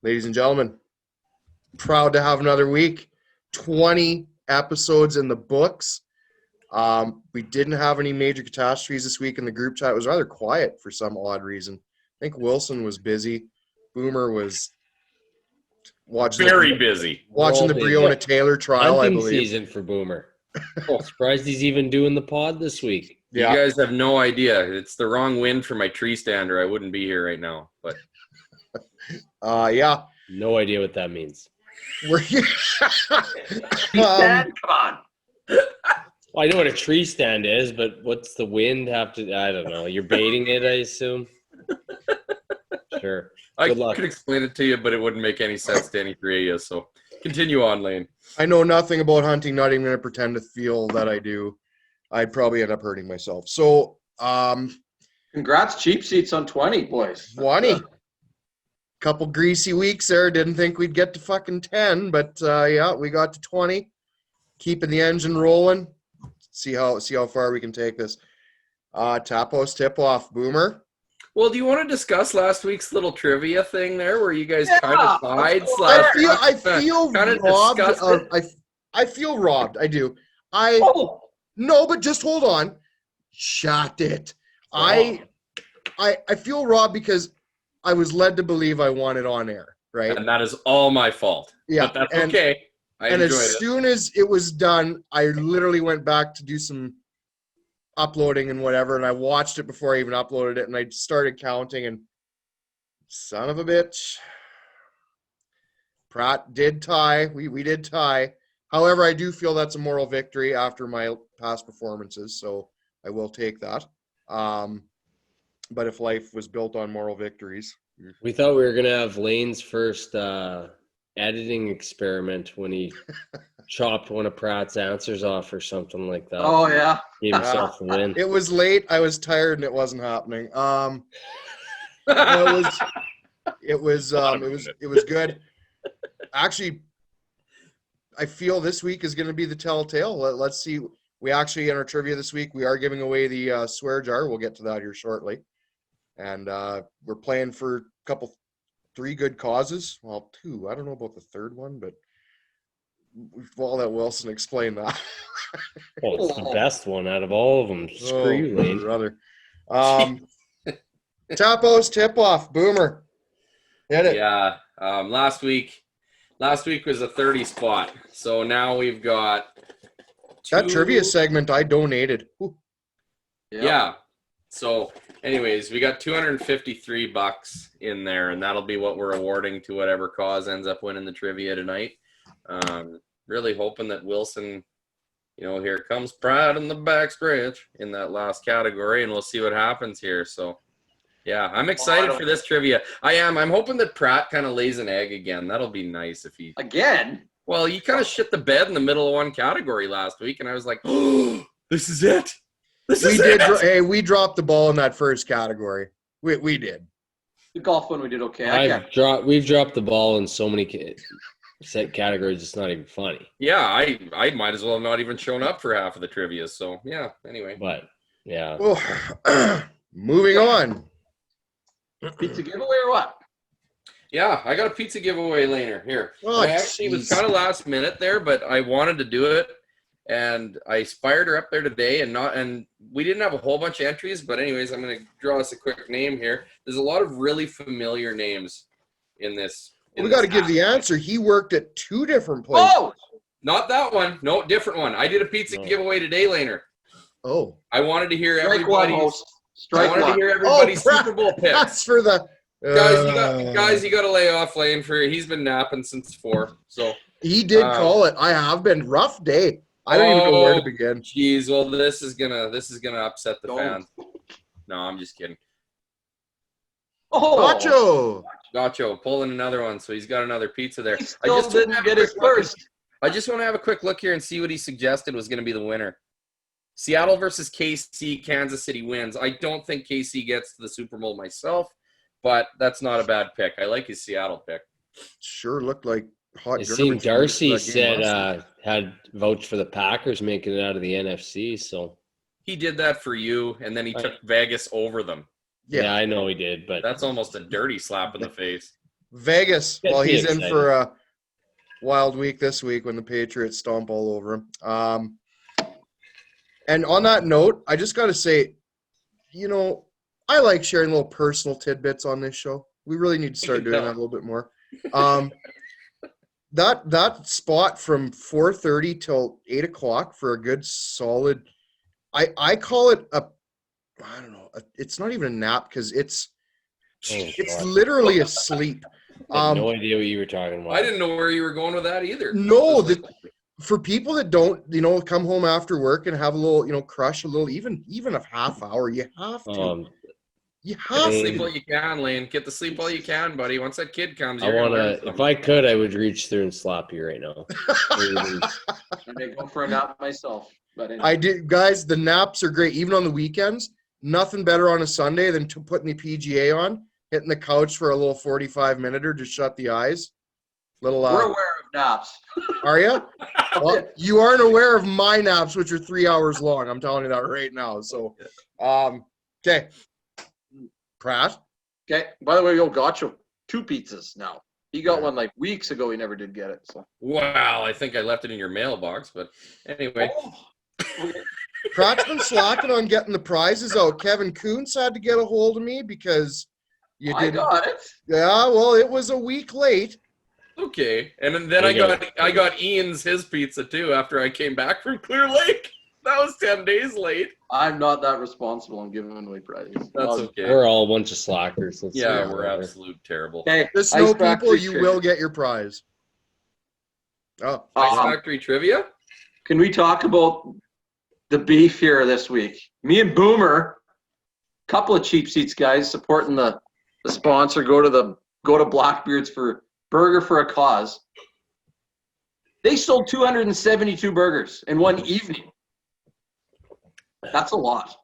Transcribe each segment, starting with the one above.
Ladies and gentlemen, proud to have another week. 20 episodes in the books. We didn't have any major catastrophes this week in the group chat. It was rather quiet for some odd reason. I think Wilson was busy. Boomer was watching busy. Watching the Breonna Taylor trial, Hunting I believe. season for Boomer. Surprised he's even doing the pod this week. Yeah. You guys have no idea. It's the wrong wind for my tree stand, or I wouldn't be here right now. But Yeah. No idea what that means. We're Come on. Well, I know what a tree stand is, but what's the wind have to? I don't know. You're baiting it, I assume. Sure. I Good luck. could explain it to you, but it wouldn't make any sense to any three of you. So continue on, Lane. I know nothing about hunting, not even going to pretend to feel that I do. I'd probably end up hurting myself. So, Congrats, cheap seats on 20, boys. 20. Couple greasy weeks there. Didn't think we'd get to fucking 10, but yeah, we got to 20. Keeping the engine rolling. See how far we can take this. Tapos tip-off, Boomer. Well, do you want to discuss last week's little trivia thing there, where you guys kind of tied? I feel kind of robbed. disgusted. I feel robbed. I do. No, but just hold on. Shut it. I feel robbed because I was led to believe I won it on air, right? And that is all my fault. Yeah, But that's okay. I and enjoyed as it. soon as it was done, I literally went back to do some uploading and whatever, and I watched it before I even uploaded it, and I started counting, and son of a bitch. Pratt did tie. We did tie. However, I do feel that's a moral victory after my past performances, so I will take that. But if life was built on moral victories. We thought we were going to have Lane's first editing experiment when he chopped one of Pratt's answers off or something like that. Oh, yeah. Gave himself the win. It was late. I was tired, and it wasn't happening. It was good. Actually, I feel this week is going to be the telltale. Let's see. We actually, in our trivia this week, we are giving away the swear jar. We'll get to that here shortly. And we're playing for three good causes. Well, two. I don't know about the third one, but we'll let Wilson explain that. Well, it's the best one out of all of them. Screw you, Lane. Brother. Tapos tip-off. Boomer. Hit it. Yeah. Last week was a 30 spot. So now we've got That trivia segment I donated. Ooh. Yeah. So anyways, we got $253 in there, and that'll be what we're awarding to whatever cause ends up winning the trivia tonight. Really hoping that Wilson, here comes Pratt in the backstretch in that last category, and we'll see what happens here. So yeah, I'm excited for this trivia. I am. I'm hoping that Pratt kind of lays an egg again. That'll be nice if he Again? Well, you kind of shit the bed in the middle of one category last week, and I was like, "Oh, this is it. We dropped the ball in that first category. We did. The golf one we did okay. We've dropped the ball in so many set categories. It's not even funny. Yeah, I might as well have not even shown up for half of the trivia. So yeah. Anyway, But yeah. Well, moving on. Pizza giveaway or what? Yeah, I got a pizza giveaway later here. Oh, I actually was kind of last minute there, but I wanted to do it, and I spired her up there today, and we didn't have a whole bunch of entries, but anyways, I'm going to draw us a quick name here. There's a lot of really familiar names in this. We got to give the answer. He worked at two different places. Oh! Not that one. No, different one. I did a pizza giveaway today, Laner. Oh. I wanted to hear Strike everybody's. one, host. Strike I wanted one. to hear everybody's crap. Super Bowl picks. That's for the Guys, you got to lay off Lane for. He's been napping since 4. So he did call it. I have been rough day. I don't even know where to begin. Jeez, well this is gonna upset the Don't. fans. No, I'm just kidding. Oh! Gotcho pulling another one, so he's got another pizza there. He still didn't get his first. I just want to have a quick look here and see what he suggested was going to be the winner. Seattle versus KC, Kansas City wins. I don't think KC gets to the Super Bowl myself, but that's not a bad pick. I like his Seattle pick. Sure looked like hot. I seen Darcy said had vouched for the Packers making it out of the NFC, so He did that for you, and then he took Vegas over them. yeah, I know he did, but That's almost a dirty slap in the face. Vegas. Gets Well, me he's in excited. for a wild week this week when the Patriots stomp all over him. And on that note, I just got to say, I like sharing little personal tidbits on this show. We really need to start doing that a little bit more. That spot from 4:30 till 8 o'clock for a good solid, I call it I don't know. It's not even a nap because it's God. literally a sleep. I had no idea what you were talking about. I didn't know where you were going with that either. No, for people that don't, come home after work and have a little, crush a little, even a half hour, you have to. You Get have the Lane. sleep to. while you can, Lane. Get the sleep while you can, buddy. Once that kid comes, I you're gonna want learn to, if something. I could, I would reach through and slap you right now. I may go for a nap myself. But anyway. I did, guys. The naps are great, even on the weekends. Nothing better on a Sunday than putting the PGA on, hitting the couch for a little 45-minute to shut the eyes. We're aware of naps. Are you? Well, you aren't aware of my naps, which are 3 hours long. I'm telling you that right now. So, okay. Pratt. Okay. By the way, got you 2 pizzas now. He got one like weeks ago. He never did get it. So. Wow, I think I left it in your mailbox, but anyway. Okay. Pratt's been slacking on getting the prizes out. Kevin Kuntz had to get a hold of me because you I didn't. got it. Yeah, well, it was a week late. Okay, and then I got Ian's his pizza too after I came back from Clear Lake. That was 10 days late. I'm not that responsible in giving away prizes. That's okay. We're all a bunch of slackers. Let's Yeah, say we're whatever. absolute terrible. Okay. The snow Ice people, Factory you trivia. will get your prize. Oh, Ice Factory trivia? Can we talk about the beef here this week? Me and Boomer, couple of cheap seats guys supporting the sponsor. Go to Blackbeard's for Burger for a Cause. They sold 272 burgers in one evening. That's a lot.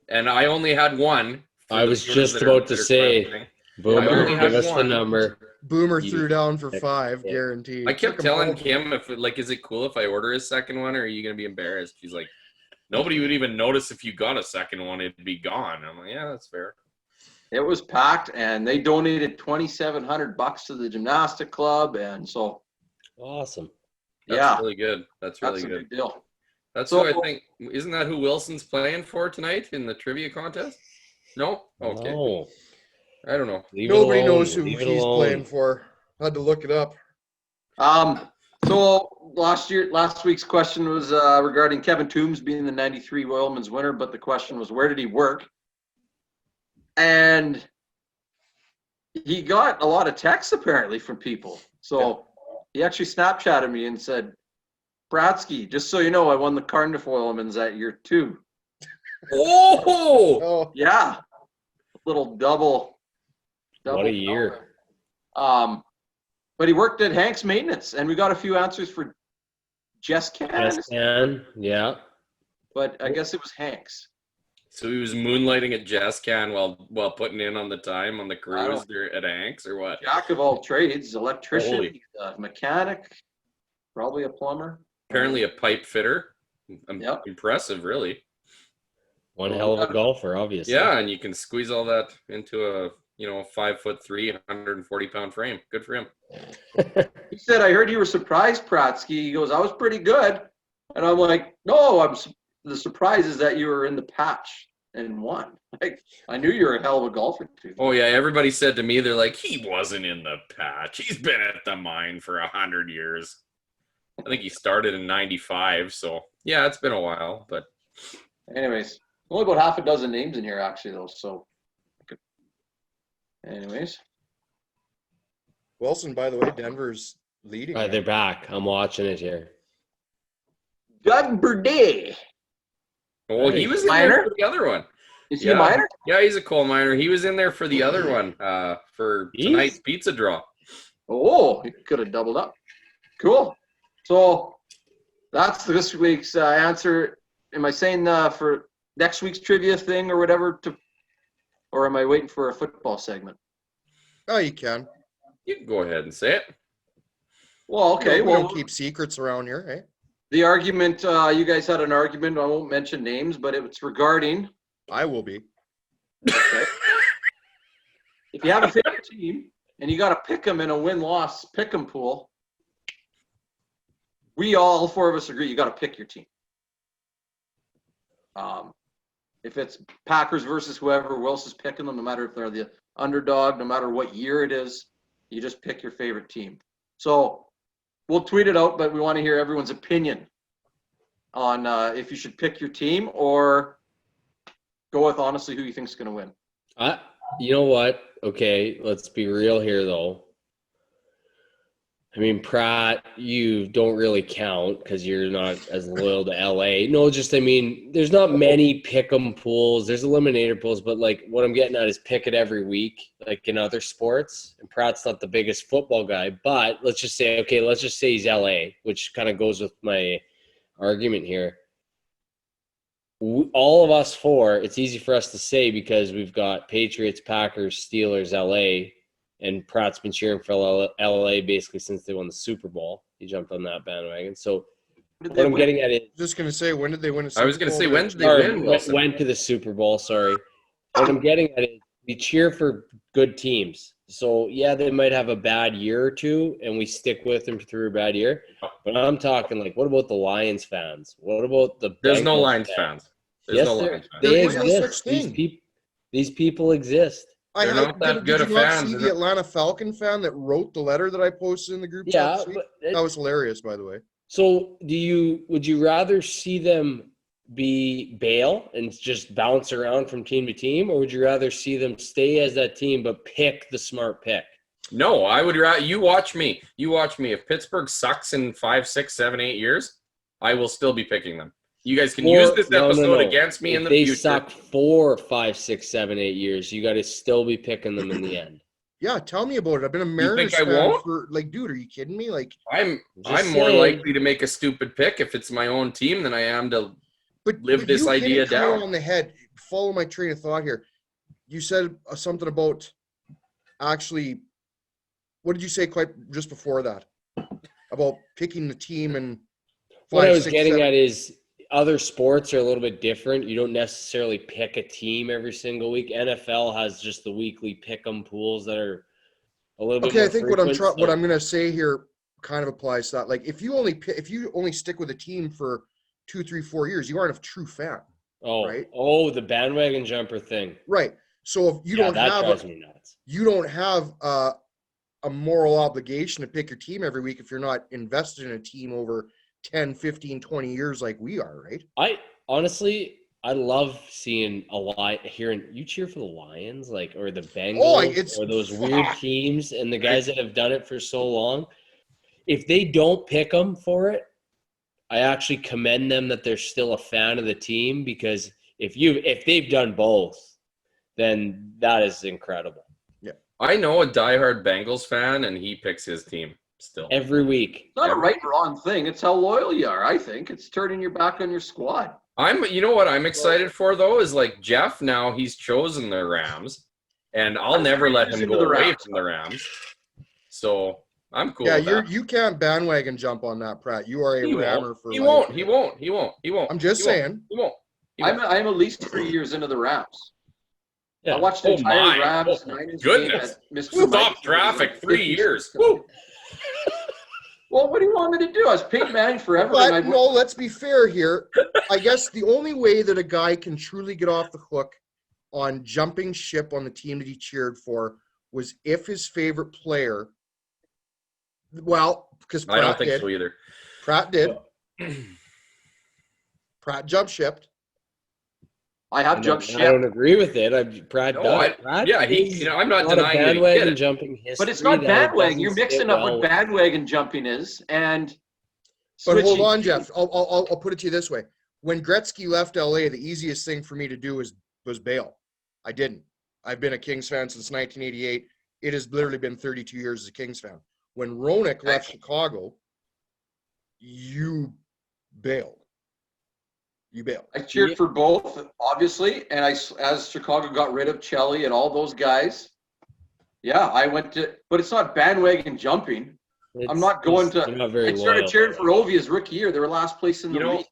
And I only had one. I was just about to say, questioning. Boomer, only give had us the one. number. Boomer You- threw down for 5, Yeah. guaranteed. I kept Took 'em telling home. Kim, is it cool if I order a second one, or are you gonna be embarrassed? She's like, nobody would even notice if you got a second one; it'd be gone. I'm like, yeah, that's fair. It was packed, and they donated $2,700 to the gymnastic club, and so Awesome. That's really good. That's really that's a good. big deal. That's So- who I think. Isn't that who Wilson's playing for tonight in the trivia contest? No. Okay. No. I don't know. Leave it Nobody alone. knows who Leave it he's alone. playing for. Had to look it up. So last week's question was regarding Kevin Toombs being the 93 Royalman's winner, but the question was, where did he work? And he got a lot of texts apparently from people. So he actually Snapchatted me and said, Bratsky, just so you know, I won the Cardiff Royalman's that year too. Oh, Oh, Yeah. Little double. What a year. But he worked at Hank's Maintenance, and we got a few answers for Jess Can, Yes, can. Yeah. but I guess it was Hank's. so he was moonlighting at Jazz Can while putting in on the time on the I cruise don't- there at Hanks or what? Jack of all trades, electrician, Holy. mechanic, probably a plumber. Apparently a pipe fitter. Yep. Impressive, really. One hell of a golfer, obviously. Yeah, and you can squeeze all that into a 5'3", 140-pound frame. Good for him. He said, I heard you were surprised, Pratsky. He goes, I was pretty good. And I'm like, no, the surprise is that you were in the patch and won. Like, I knew you were a hell of a golfer, too. Oh yeah, everybody said to me, they're like, he wasn't in the patch. He's been at the mine for 100 years. I think he started in 95, so yeah, it's been a while, but Anyways, only about half a dozen names in here, actually, though. So, anyways. Wilson, by the way, Denver's leading. All right, they're back. I'm watching it here. Doug Burdett. well, he was in there Miner? for the other one. Is he a minor? Yeah, he's a coal miner. He was in there for the other one, for He's- tonight's pizza draw. Oh, he could have doubled up. Cool. So that's this week's answer. Am I saying for next week's trivia thing or whatever, or am I waiting for a football segment? Oh, you can. You can go ahead and say it. Well, okay. We Well, don't keep secrets around here, hey? the argument, you guys had an argument. I won't mention names, but it's regarding. I will be. Okay. If you have a favorite team and you got to pick them in a win-loss pick 'em pool, all four of us agree you got to pick your team. If it's Packers versus whoever, Wills is picking them, no matter if they're the underdog, no matter what year it is, you just pick your favorite team. So we'll tweet it out, but we want to hear everyone's opinion on if you should pick your team or go with honestly who you think is going to win. You know what? Okay, let's be real here, though. I mean, Pratt, you don't really count because you're not as loyal to LA. No, just, I mean, there's not many pick 'em pools. There's eliminator pools, but like what I'm getting at is pick it every week, like in other sports. And Pratt's not the biggest football guy, but let's just say he's LA, which kind of goes with my argument here. All of us four, it's easy for us to say because we've got Patriots, Packers, Steelers, LA. And Pratt's been cheering for LA basically since they won the Super Bowl. He jumped on that bandwagon. So what I'm getting at is, Just gonna say, when did they win? I was gonna say, when did they win? Wilson? Went to the Super Bowl. Sorry. What I'm getting at is, we cheer for good teams. So yeah, they might have a bad year or two, and we stick with them through a bad year. But I'm talking like, what about the Lions fans? What about the? There's no Bengals Lions fans. There's Yes, no there- Lions fans. they There is no exist. such thing. These people exist. They're not that good did of you not fans, see is the it? Atlanta Falcon fan that wrote the letter that I posted in the group chat Yeah, this week? but That was hilarious, by the way. so would you rather see them be bail and just bounce around from team to team, or would you rather see them stay as that team but pick the smart pick? No, I would rather you watch me. You watch me. If Pittsburgh sucks in 5, 6, 7, 8 years, I will still be picking them. You guys can use this episode against me in the future. If they suck 4, 5, 6, 7, 8 years, you got to still be picking them in the end. Yeah, tell me about it. I've been a Mariners I fan won't? for dude, are you kidding me? Like, I'm Just more saying. likely to make a stupid pick if it's my own team than I am to but live this you hit idea it kinda down. on the head. Follow my train of thought here. You said something about actually. What did you say quite just before that about picking the team and? What I 5, was 6, getting 7 at is other sports are a little bit different. You don't necessarily pick a team every single week. NFL has just the weekly pick 'em pools that are a little bit Okay, more I think frequent, what I'm gonna say here kind of applies to that. Like, if you only stick with a team for 2, 3, 4 years, you aren't a true fan, right? The bandwagon jumper thing. right? So if you That drives me nuts. you don't have a moral obligation to pick your team every week if you're not invested in a team over 10, 15, 20 years like we are, right? I love hearing you cheer for the Lions, like, or the Bengals, or those weird teams, and the guys that have done it for so long. If they don't pick them for it, I actually commend them that they're still a fan of the team, because if they've done both, then that is incredible. Yeah, I know a diehard Bengals fan, and he picks his team still Every week. It's not a right or wrong thing. It's how loyal you are, I think. It's turning your back on your squad. You know what I'm excited for though is like Jeff. Now he's chosen the Rams, and I'll never let him go away from the Rams. So I'm cool. yeah, with that. you can't bandwagon jump on that, Pratt. You are a Rammer for He life. won't. I'm just saying. He won't. I'm at least 3 years into the Rams. Yeah. I watched the entire my. Rams Oh, Niners goodness. game at Mr. Stop Mike's. traffic 3 years. Woo. Well, what do you want me to do? I was Peyton Manning forever. But and no, let's be fair here. I guess the only way that a guy can truly get off the hook on jumping ship on the team that he cheered for was if his favorite player, because I don't Pratt think did. so either. Pratt did. Pratt jumped ship. I have jumped I ship. don't agree with it. I'm not not a denying that he did bandwagon it. jumping history. But it's not that bandwagon. doesn't You're sit mixing up well what with- bandwagon jumping is and But hold switching on, teams. Jeff. I'll put it to you this way. When Gretzky left LA, the easiest thing for me to do was bail. I didn't. I've been a Kings fan since 1988. It has literally been 32 years as a Kings fan. When Roenick left Chicago, you bailed. You bailed. I cheered for both, obviously, and as Chicago got rid of Chelly and all those guys, yeah, I went to. But it's not bandwagon jumping. I'm not going to. You're not very I started loyal. cheering for Ovi his rookie year. They were last place in the league.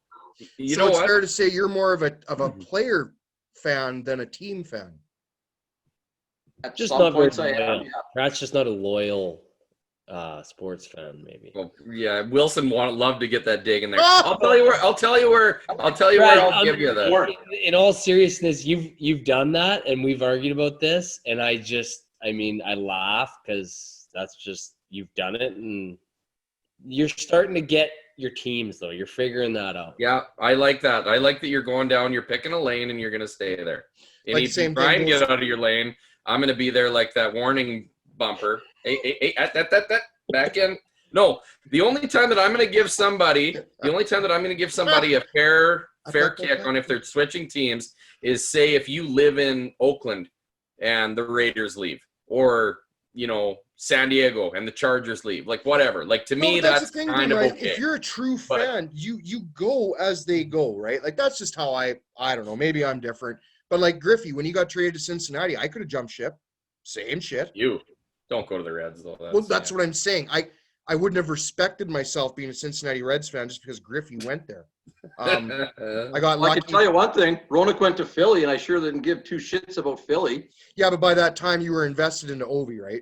You So know it's what? fair to say you're more of a player fan than a team fan. At Just some not very points I am, loyal. yeah. Pratt's just not a loyal sports fan, maybe. Well, yeah, Wilson love to get that dig in there. I'll tell you where I'll give you that. In all seriousness, you've done that, and we've argued about this, and I laugh because that's just you've done it, and you're starting to get your teams though. You're figuring that out. Yeah, I like that. I like that you're going down, you're picking a lane, and you're going to stay there. And Like if same you try thing and goes- get out of your lane, I'm going to be there like that warning bumper. Hey, that, back in. No, the only time that I'm going to give somebody a fair kick on if they're switching teams is, say, if you live in Oakland and the Raiders leave, or San Diego and the Chargers leave, like whatever. Like to me, but that's the thing, kind of right? okay. If you're a true fan, you go as they go, right? Like that's just how I don't know. Maybe I'm different, but like Griffey, when he got traded to Cincinnati, I could have jumped ship. Same shit. You don't go to the Reds though. That's what I'm saying. I wouldn't have respected myself being a Cincinnati Reds fan just because Griffey went there. I got Well, I lucky. can tell you one thing. Roenick went to Philly, and I sure didn't give two shits about Philly. Yeah, but by that time you were invested into Ovi, right?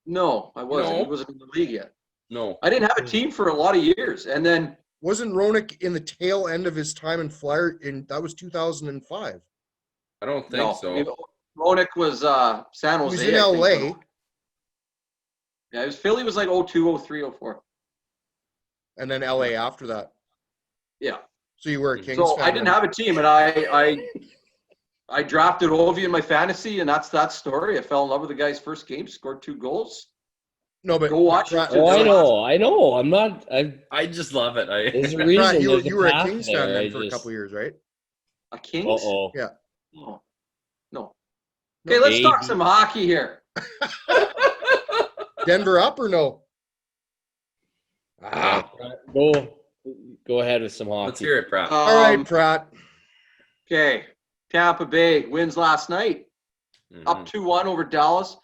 No, I wasn't. No. He wasn't in the league yet. No. I didn't have a team for a lot of years, and then Wasn't Roenick in the tail end of his time in Flyer? That was 2005. I don't think so. Roenick was San He Jose. was in I think. LA, Yeah, it was Philly was like 02, 03, 04. and then LA after that. Yeah. So you were a Kings So fan. I didn't have a team, and I drafted Ovi in my fantasy, and that's that story. I fell in love with the guy's first game, scored 2 goals. No, but Go watch it. Oh, I know. I'm not. I just love it. There's a Pratt, reason. you there's were a path Kings there. fan then I for a just- couple years, right? A Kings? Uh-oh. Yeah. Oh. No. Okay, let's talk some hockey here. Denver up or no? Go ahead with some hockey. Let's hear it, Pratt. All right, Pratt. Okay. Tampa Bay wins last night. Mhm. Up 2-1 over Dallas.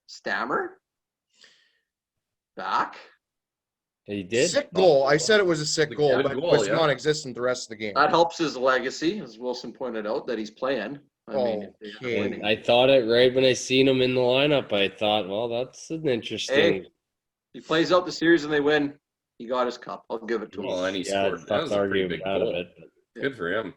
Stammer. Back. He did. Sick goal. I said it was a sick goal, Good but goal, it was yeah. non-existent the rest of the game. That helps his legacy, as Wilson pointed out, that he's playing. I mean, if they Okay. end up winning. I thought it right when I seen him in the lineup. I thought, well, that's an interesting. He plays out the series and they win. He got his cup. I'll give it to him. Well, and he Yeah, scored. it's That tough was to a pretty argue big out of goal. it. But Good for him.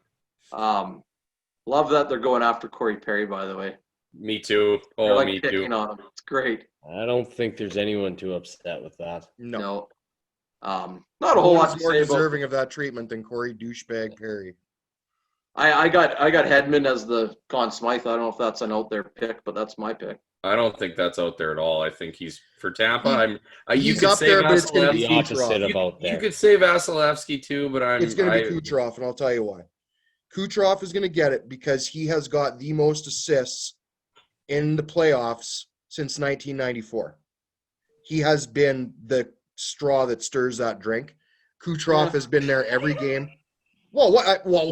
Love that they're going after Corey Perry, by the way. Me too. They're Oh, like me picking too. on him. It's great. I don't think there's anyone too upset with that. No. No. Not a whole lot to more say about. deserving of that treatment than Corey douchebag Perry. I got Hedman as the Conn Smythe. I don't know if that's an out there pick, but that's my pick. I don't think that's out there at all. I think he's for Tampa. You He's could up say there, but it's going to be The opposite Kucherov. about You there. could say Vasilevsky too, but It's going to be Kucherov, and I'll tell you why. Kucherov is going to get it because he has got the most assists in the playoffs since 1994. He has been the straw that stirs that drink. Kucherov has been there every game. Well,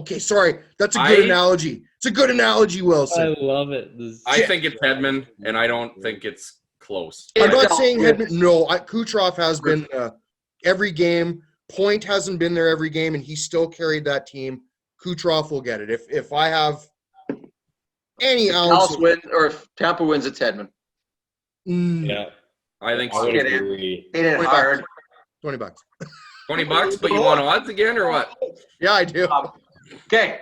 okay, sorry. That's a good analogy. It's a good analogy, Wilson. I love it. I think it's Hedman, and I don't think it's close. I'm not saying Hedman. No, Kucherov has been every game. Point hasn't been there every game, and he still carried that team. Kucherov will get it. If I have any ounce Dallas of, wins, or if Tampa wins, it's Hedman. Yeah, I think I so. would Get in. agree. Hit it 20 hard. $20. $20, but you want odds again or what? Yeah, I do. Okay.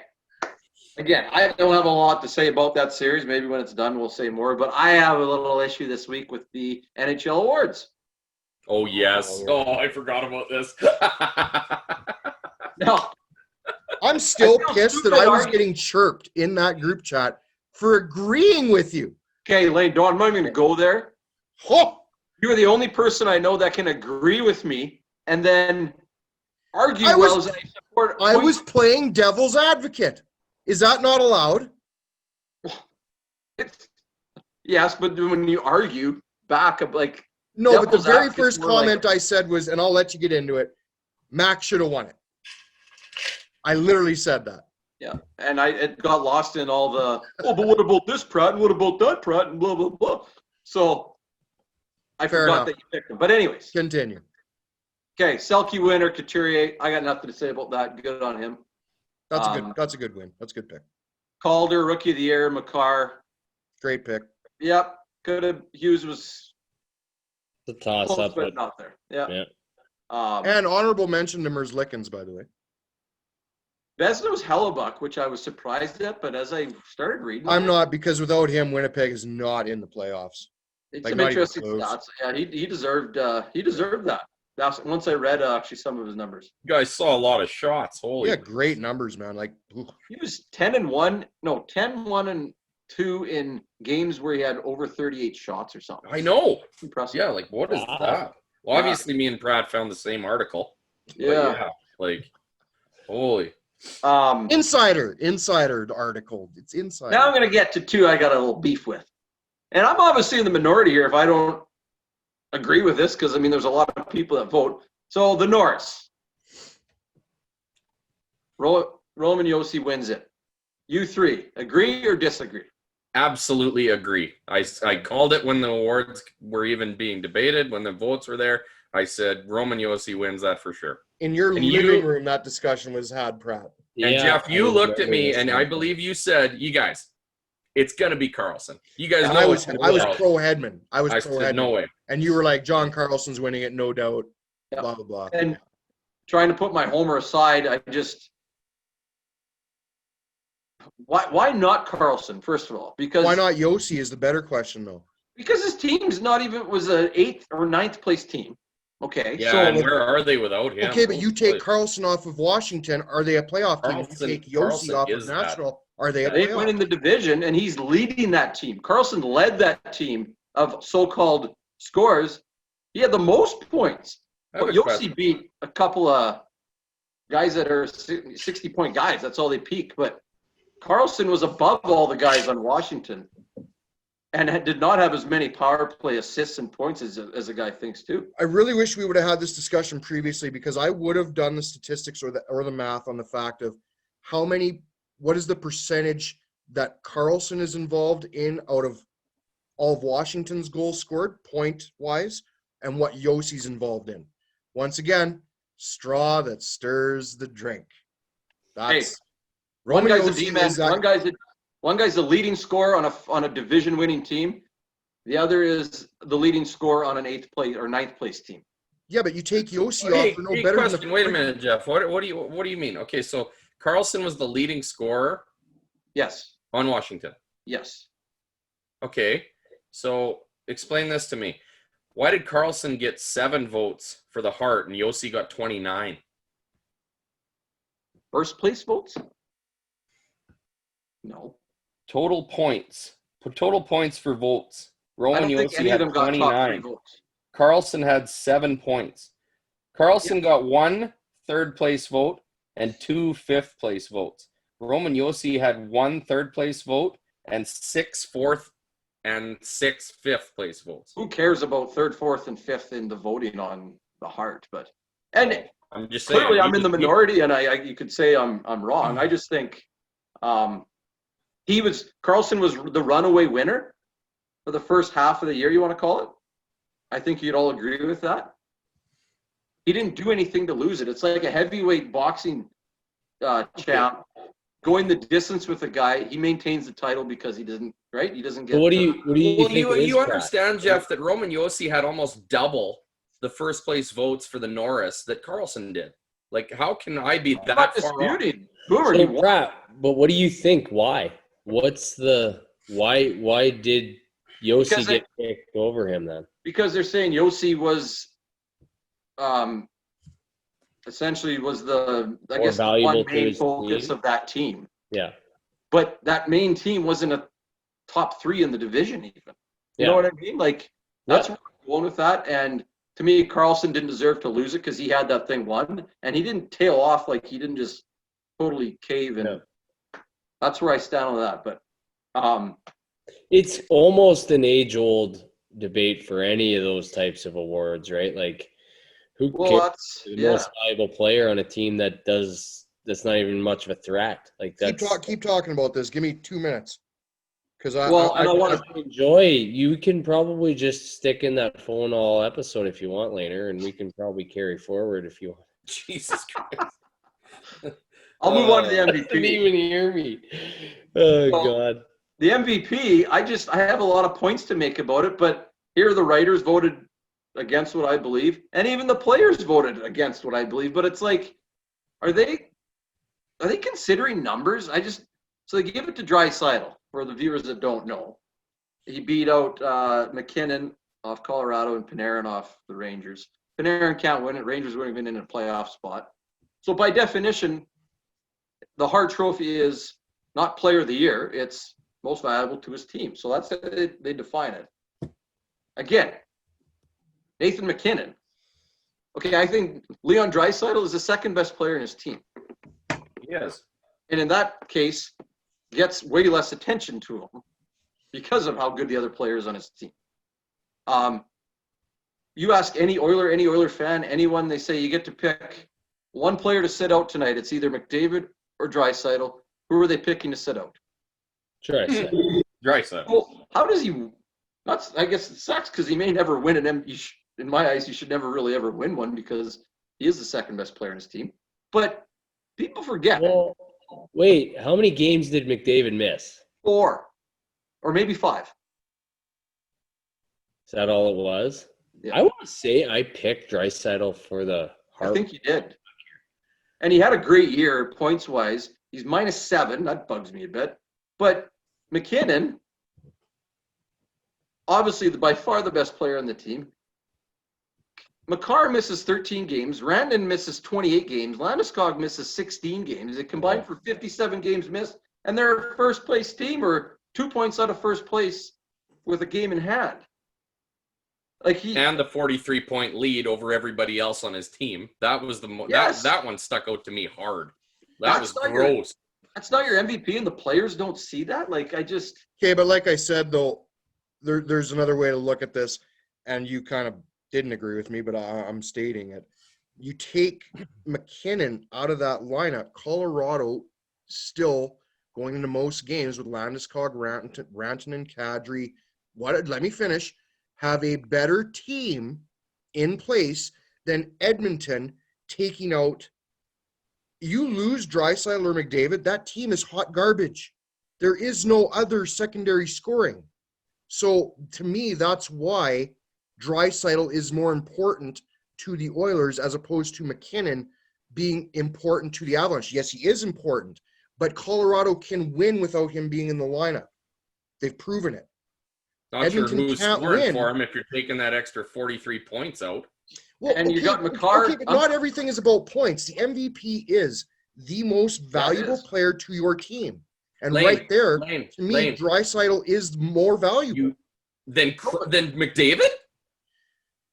Again, I don't have a lot to say about that series. Maybe when it's done, we'll say more. But I have a little issue this week with the NHL awards. Oh yes. Oh, I forgot about this. No, I'm still I feel pissed that stupid I was arguing. getting chirped in that group chat for agreeing with you. okay, Lane, Dawn, I'm not even going to go there. Oh, You're the only person I know that can agree with me and then argue I was- as I support. I was playing devil's advocate. Is that not allowed? Yes, but when you argue back, like, No, but the Devil's very advocate's first more like- comment I said was, and I'll let you get into it, Max should have won it. I literally said that. yeah, and it got lost in all the, oh, but what about this Pratt and what about that Pratt and blah, blah, blah. So I Fair forgot enough. that you picked him. But anyways, Continue. okay, Selke winner, Couturier. I got nothing to say about that. Good on him. That's a good win. That's a good pick. Calder, Rookie of the Year, Makar. Great pick. Yep. Could have. Hughes was The toss close, up, but not there. Yeah. yeah. And honorable mention to Merzlikins, by the way. Vezina was Hellebuck, which I was surprised at, but as I started reading, I'm not, because without him, Winnipeg is not in the playoffs. It's like, some not even interesting close. stats. Yeah, he deserved that. That's once I read actually some of his numbers. You guys saw a lot of shots. Holy. Yeah, great numbers, man. Like, ooh. He was 10-1, no, 10-1-2 in games where he had over 38 shots or something. I know. Impressive. Yeah, like what is Wow. that? Well, Yeah. obviously, me and Pratt found the same article. But Yeah. like, holy. Insider article. It's insider. Now I'm going to get to two I got a little beef with. And I'm obviously in the minority here if I don't agree with this, because, I mean, there's a lot of people that vote. So the Norris. Roman Josi wins it. You three, agree or disagree? Absolutely agree. I called it when the awards were even being debated, when the votes were there. I said Roman Josi wins that for sure. In your And living room, that discussion was had, Pratt. And Yeah, Jeff, you I looked at remember me, this and one. I believe you said, "You guys, it's gonna be Carlson." You guys And know I was Carlson. pro Hedman. I I pro said, Hedman. "No way." And you were like, John Carlson's winning it, no doubt. Yep. Blah, blah, blah. And trying to put my homer aside, I just why not Carlson, first of all? Because Why not Yossi is the better question, though. Because his team's not even was an 8th or 9th place team. Okay. Yeah, So and with- where are they without him? Okay, but you take But Carlson off of Washington, are they a playoff team? You take Yossi Carlson off of is that. Nashville, are they a They playoff? win the division, and he's leading that team. Carlson led that team of so-called scores. He had the most points. I have But a Yossi question. beat a couple of guys that are 60-point guys. That's all they peak. But Carlson was above all the guys on Washington and did not have as many power play assists and points as a guy thinks too. I really wish we would have had this discussion previously, because I would have done the statistics or the math on the fact of what is the percentage that Carlson is involved in out of all of Washington's goals scored point wise, and what Yossi's involved in. Once again, straw that stirs the drink. That's One guy's a Josi D-man. is that- One guy's the leading scorer on a division-winning team. The other is the leading scorer on an 8th place or 9th place team. Yeah, but you take Yossi Hey, off for no hey, better question. than Wait a minute, Jeff. What do you mean? Okay, so Carlson was the leading scorer Yes. on Washington. Yes. Okay, so explain this to me. Why did Carlson get 7 votes for the Hart and Yossi got 29? First place votes? No. Total points. Total points for votes. I Roman don't think Yossi any of had them got top 3 29. votes. Carlson had 7 points. Carlson got 1 third-place vote and 2 fifth-place votes. Roman Yossi had 1 third-place vote and 6 fourth and 6 fifth-place votes. Who cares about 3rd, 4th, and 5th in the voting on the Hart? And I'm just saying. clearly I'm in the minority, and you could say I'm wrong. I just think Carlson was the runaway winner for the first half of the year, you want to call it. I think you'd all agree with that. He didn't do anything to lose it. It's like a heavyweight boxing champ going the distance with a guy. He maintains the title because he doesn't, right? He doesn't get. But what do you Well, think? it is, you Pratt? understand, Jeff, that Roman Yossi had almost double the first-place votes for the Norris that Carlson did. Like, how can I be I'm that not far off? disputing. Boomer, he So, won. Pratt, but what do you think? Why? What's the why? Why did Yossi Because get kicked over him then? Because they're saying Yossi was essentially was the More valuable one to main his focus team? of that team. Yeah. But that main team wasn't a top 3 in the division even. You Yeah. know what I mean? Like, that's where I'm going with that. And to me, Carlson didn't deserve to lose it because he had that thing won. And he didn't tail off. Like, he didn't just totally cave. And that's where I stand on that. But It's almost an age-old debate for any of those types of awards, right? Like, who cares? that's The most valuable player on a team that's not even much of a threat. Like, that's keep talking about this. Give me 2 minutes. Because and I want to enjoy. You can probably just stick in that phone all episode if you want later, and we can probably carry forward if you want. Jesus Christ. I'll move on to the Didn't MVP. even hear me. Oh Well, God. The MVP, I have a lot of points to make about it, but here the writers voted against what I believe, and even the players voted against what I believe. But it's like, are they considering numbers? So they give it to Draisaitl, for the viewers that don't know. He beat out McKinnon off Colorado and Panarin off the Rangers. Panarin can't win it. Rangers wouldn't have been in a playoff spot. So by definition, the Hart Trophy is not Player of the Year. It's most valuable to his team. So that's how they define it. Again, Nathan McKinnon. Okay, I think Leon Draisaitl is the second best player in his team. Yes. And in that case, gets way less attention to him because of how good the other players on his team. You ask any Oiler fan, anyone, they say you get to pick one player to sit out tonight. It's either McDavid or Draisaitl. Who are they picking to sit out? Draisaitl. Draisaitl. Well, how does he? I guess it sucks because he may never win an MVP. In my eyes, he should never really ever win one because he is the second best player in his team. But people forget. Well, wait, how many games did McDavid miss? 4 or maybe 5. Is that all it was? Yeah. I want to say I picked Draisaitl for the Hart. I think you did. And he had a great year points wise. He's -7. That bugs me a bit. But McKinnon, obviously by far the best player on the team. Makar misses 13 games. Rantanen misses 28 games. Landeskog misses 16 games. They combined for 57 games missed. And they're a first place team or 2 points out of first place with a game in hand. And the 43-point lead over everybody else on his team. That was that one stuck out to me hard. That was gross. That's not your MVP, and the players don't see that. Okay, but like I said though, there's another way to look at this, and you kind of didn't agree with me, but I'm stating it. You take McKinnon out of that lineup, Colorado still going into most games with Landeskog, Rantanen, Kadri. Let me finish. Have a better team in place than Edmonton taking out. You lose Draisaitl or McDavid, that team is hot garbage. There is no other secondary scoring. So to me, that's why Draisaitl is more important to the Oilers as opposed to McKinnon being important to the Avalanche. Yes, he is important, but Colorado can win without him being in the lineup. They've proven it. Not Edmonton sure who's can't scoring win. for him if you're taking that extra 43 points out. Well, and you got Makar. Okay, but not everything is about points. The MVP is the most valuable player to your team. And right there, to me, Draisaitl is more valuable. Than McDavid?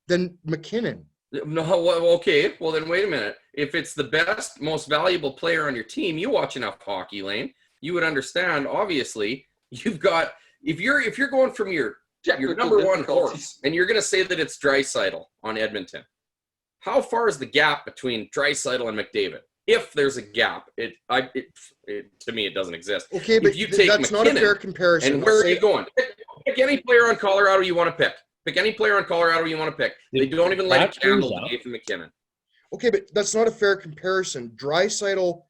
Than McKinnon. No, okay. Well, then wait a minute. If it's the best, most valuable player on your team, you watch enough hockey, Lane, you would understand, obviously, you've got – if you're going from your number one horse and you're going to say that it's Draisaitl on Edmonton, how far is the gap between Draisaitl and McDavid? If there's a gap, to me, it doesn't exist. Okay, but that's not a fair comparison. And where are you going? Pick any player on Colorado you want to pick. Pick any player on Colorado you want to pick. They don't even let it candle to Nathan McKinnon. Okay, but that's not a fair comparison. Draisaitl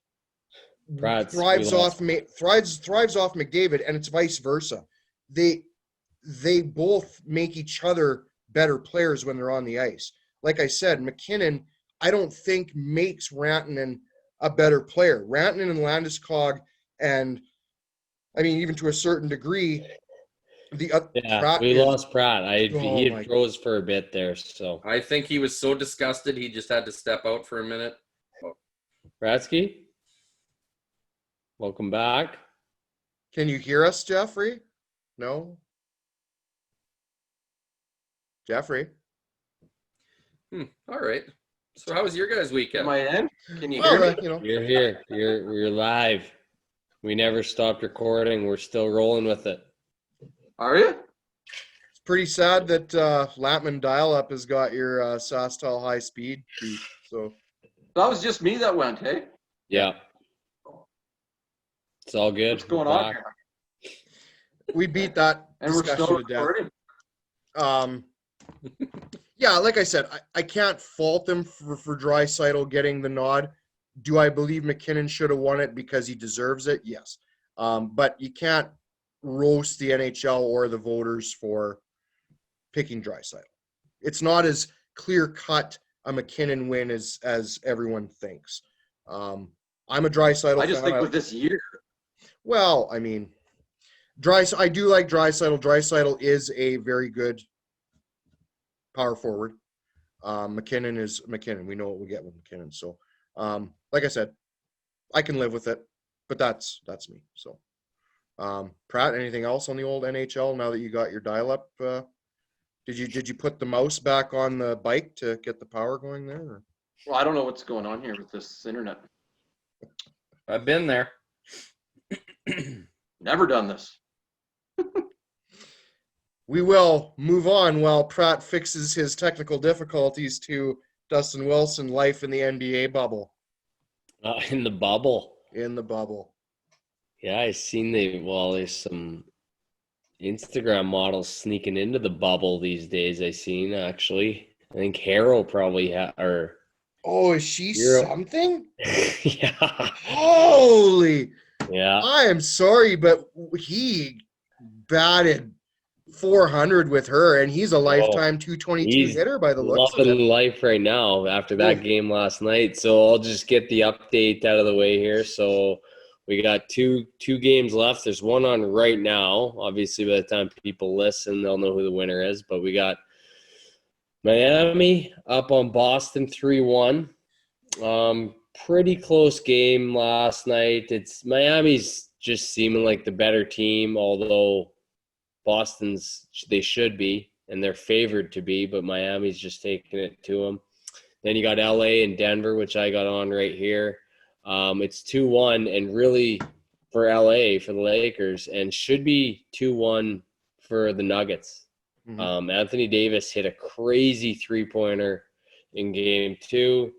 thrives off McDavid, and it's vice versa. They both make each other better players when they're on the ice. Like I said, McKinnon, I don't think makes Rantanen a better player. Rantanen and Landeskog, and I mean, even to a certain degree, we lost Pratt. He had froze for a bit there. So I think he was so disgusted he just had to step out for a minute. Bratsky, welcome back. Can you hear us, Jeffrey? No? Jeffrey? All right. So how was your guys' weekend? Am I in? Can you hear me? You're here. You're live. We never stopped recording. We're still rolling with it. Are you? It's pretty sad that Lampman Dial-Up has got your SaskTel high speed beat. So that was just me that went, hey? Yeah. It's all good. What's going on here? We beat that and we're still recording. Yeah, like I said, I can't fault them for Draisaitl getting the nod. Do I believe McKinnon should have won it because he deserves it? Yes. But you can't roast the NHL or the voters for picking Draisaitl. It's not as clear cut a McKinnon win as everyone thinks. I'm a Draisaitl fan. I just think with this year. Well, I mean, I do like Draisaitl. Draisaitl is a very good power forward. McKinnon is McKinnon. We know what we get with McKinnon. So, like I said, I can live with it, but that's me. So, Pratt, anything else on the old NHL now that you got your dial-up? Did you put the mouse back on the bike to get the power going there? Or? Well, I don't know what's going on here with this internet. I've been there. Never done this. We will move on while Pratt fixes his technical difficulties to Dustin Wilson, life in the NBA bubble. In the bubble. In the bubble. Yeah, I seen there's some Instagram models sneaking into the bubble these days. I seen actually. I think Harrow probably or. Oh, is she Hero. Something? Yeah. Holy! Yeah. I am sorry, but he batted 400 with her, and he's a lifetime 222 hitter by the looks of loving it. life right now after that game last night. So I'll just get the update out of the way here. So we got two games left. There's one on right now. Obviously, by the time people listen, they'll know who the winner is. But we got Miami up on Boston 3-1. Pretty close game last night. Miami's just seeming like the better team, although they should be, and they're favored to be, but Miami's just taking it to them. Then you got LA and Denver, which I got on right here. It's 2-1, and really for LA, for the Lakers, and should be 2-1 for the Nuggets. Mm-hmm. Anthony Davis hit a crazy three-pointer in game 2,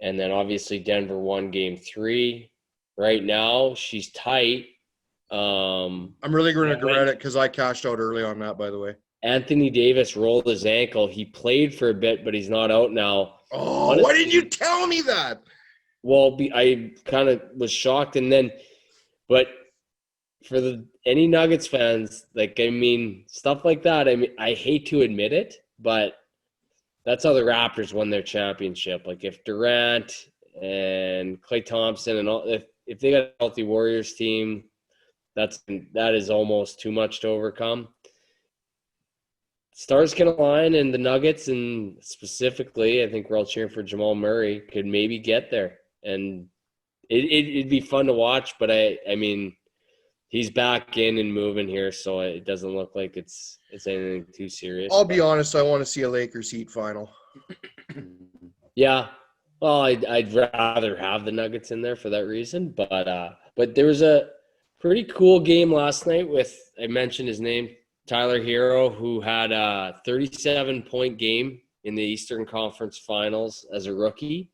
and then obviously Denver won game 3. Right now, she's tight. I'm really going to regret it because I cashed out early on that, by the way. Anthony Davis rolled his ankle. He played for a bit, but he's not out now. Oh, honestly, why didn't you tell me that? Well, I kind of was shocked. But for any Nuggets fans, stuff like that, I hate to admit it, but that's how the Raptors won their championship. Like if Durant and Klay Thompson and all, if they got a healthy Warriors team, that is almost too much to overcome. Stars can align, and the Nuggets, and specifically, I think we're all cheering for Jamal Murray, could maybe get there. And it'd be fun to watch, but I mean, he's back in and moving here, so it doesn't look like it's anything too serious. I'll be honest, I want to see a Lakers Heat final. Yeah. Well, I'd rather have the Nuggets in there for that reason, but there was a pretty cool game last night with, I mentioned his name, Tyler Hero, who had a 37-point game in the Eastern Conference Finals as a rookie.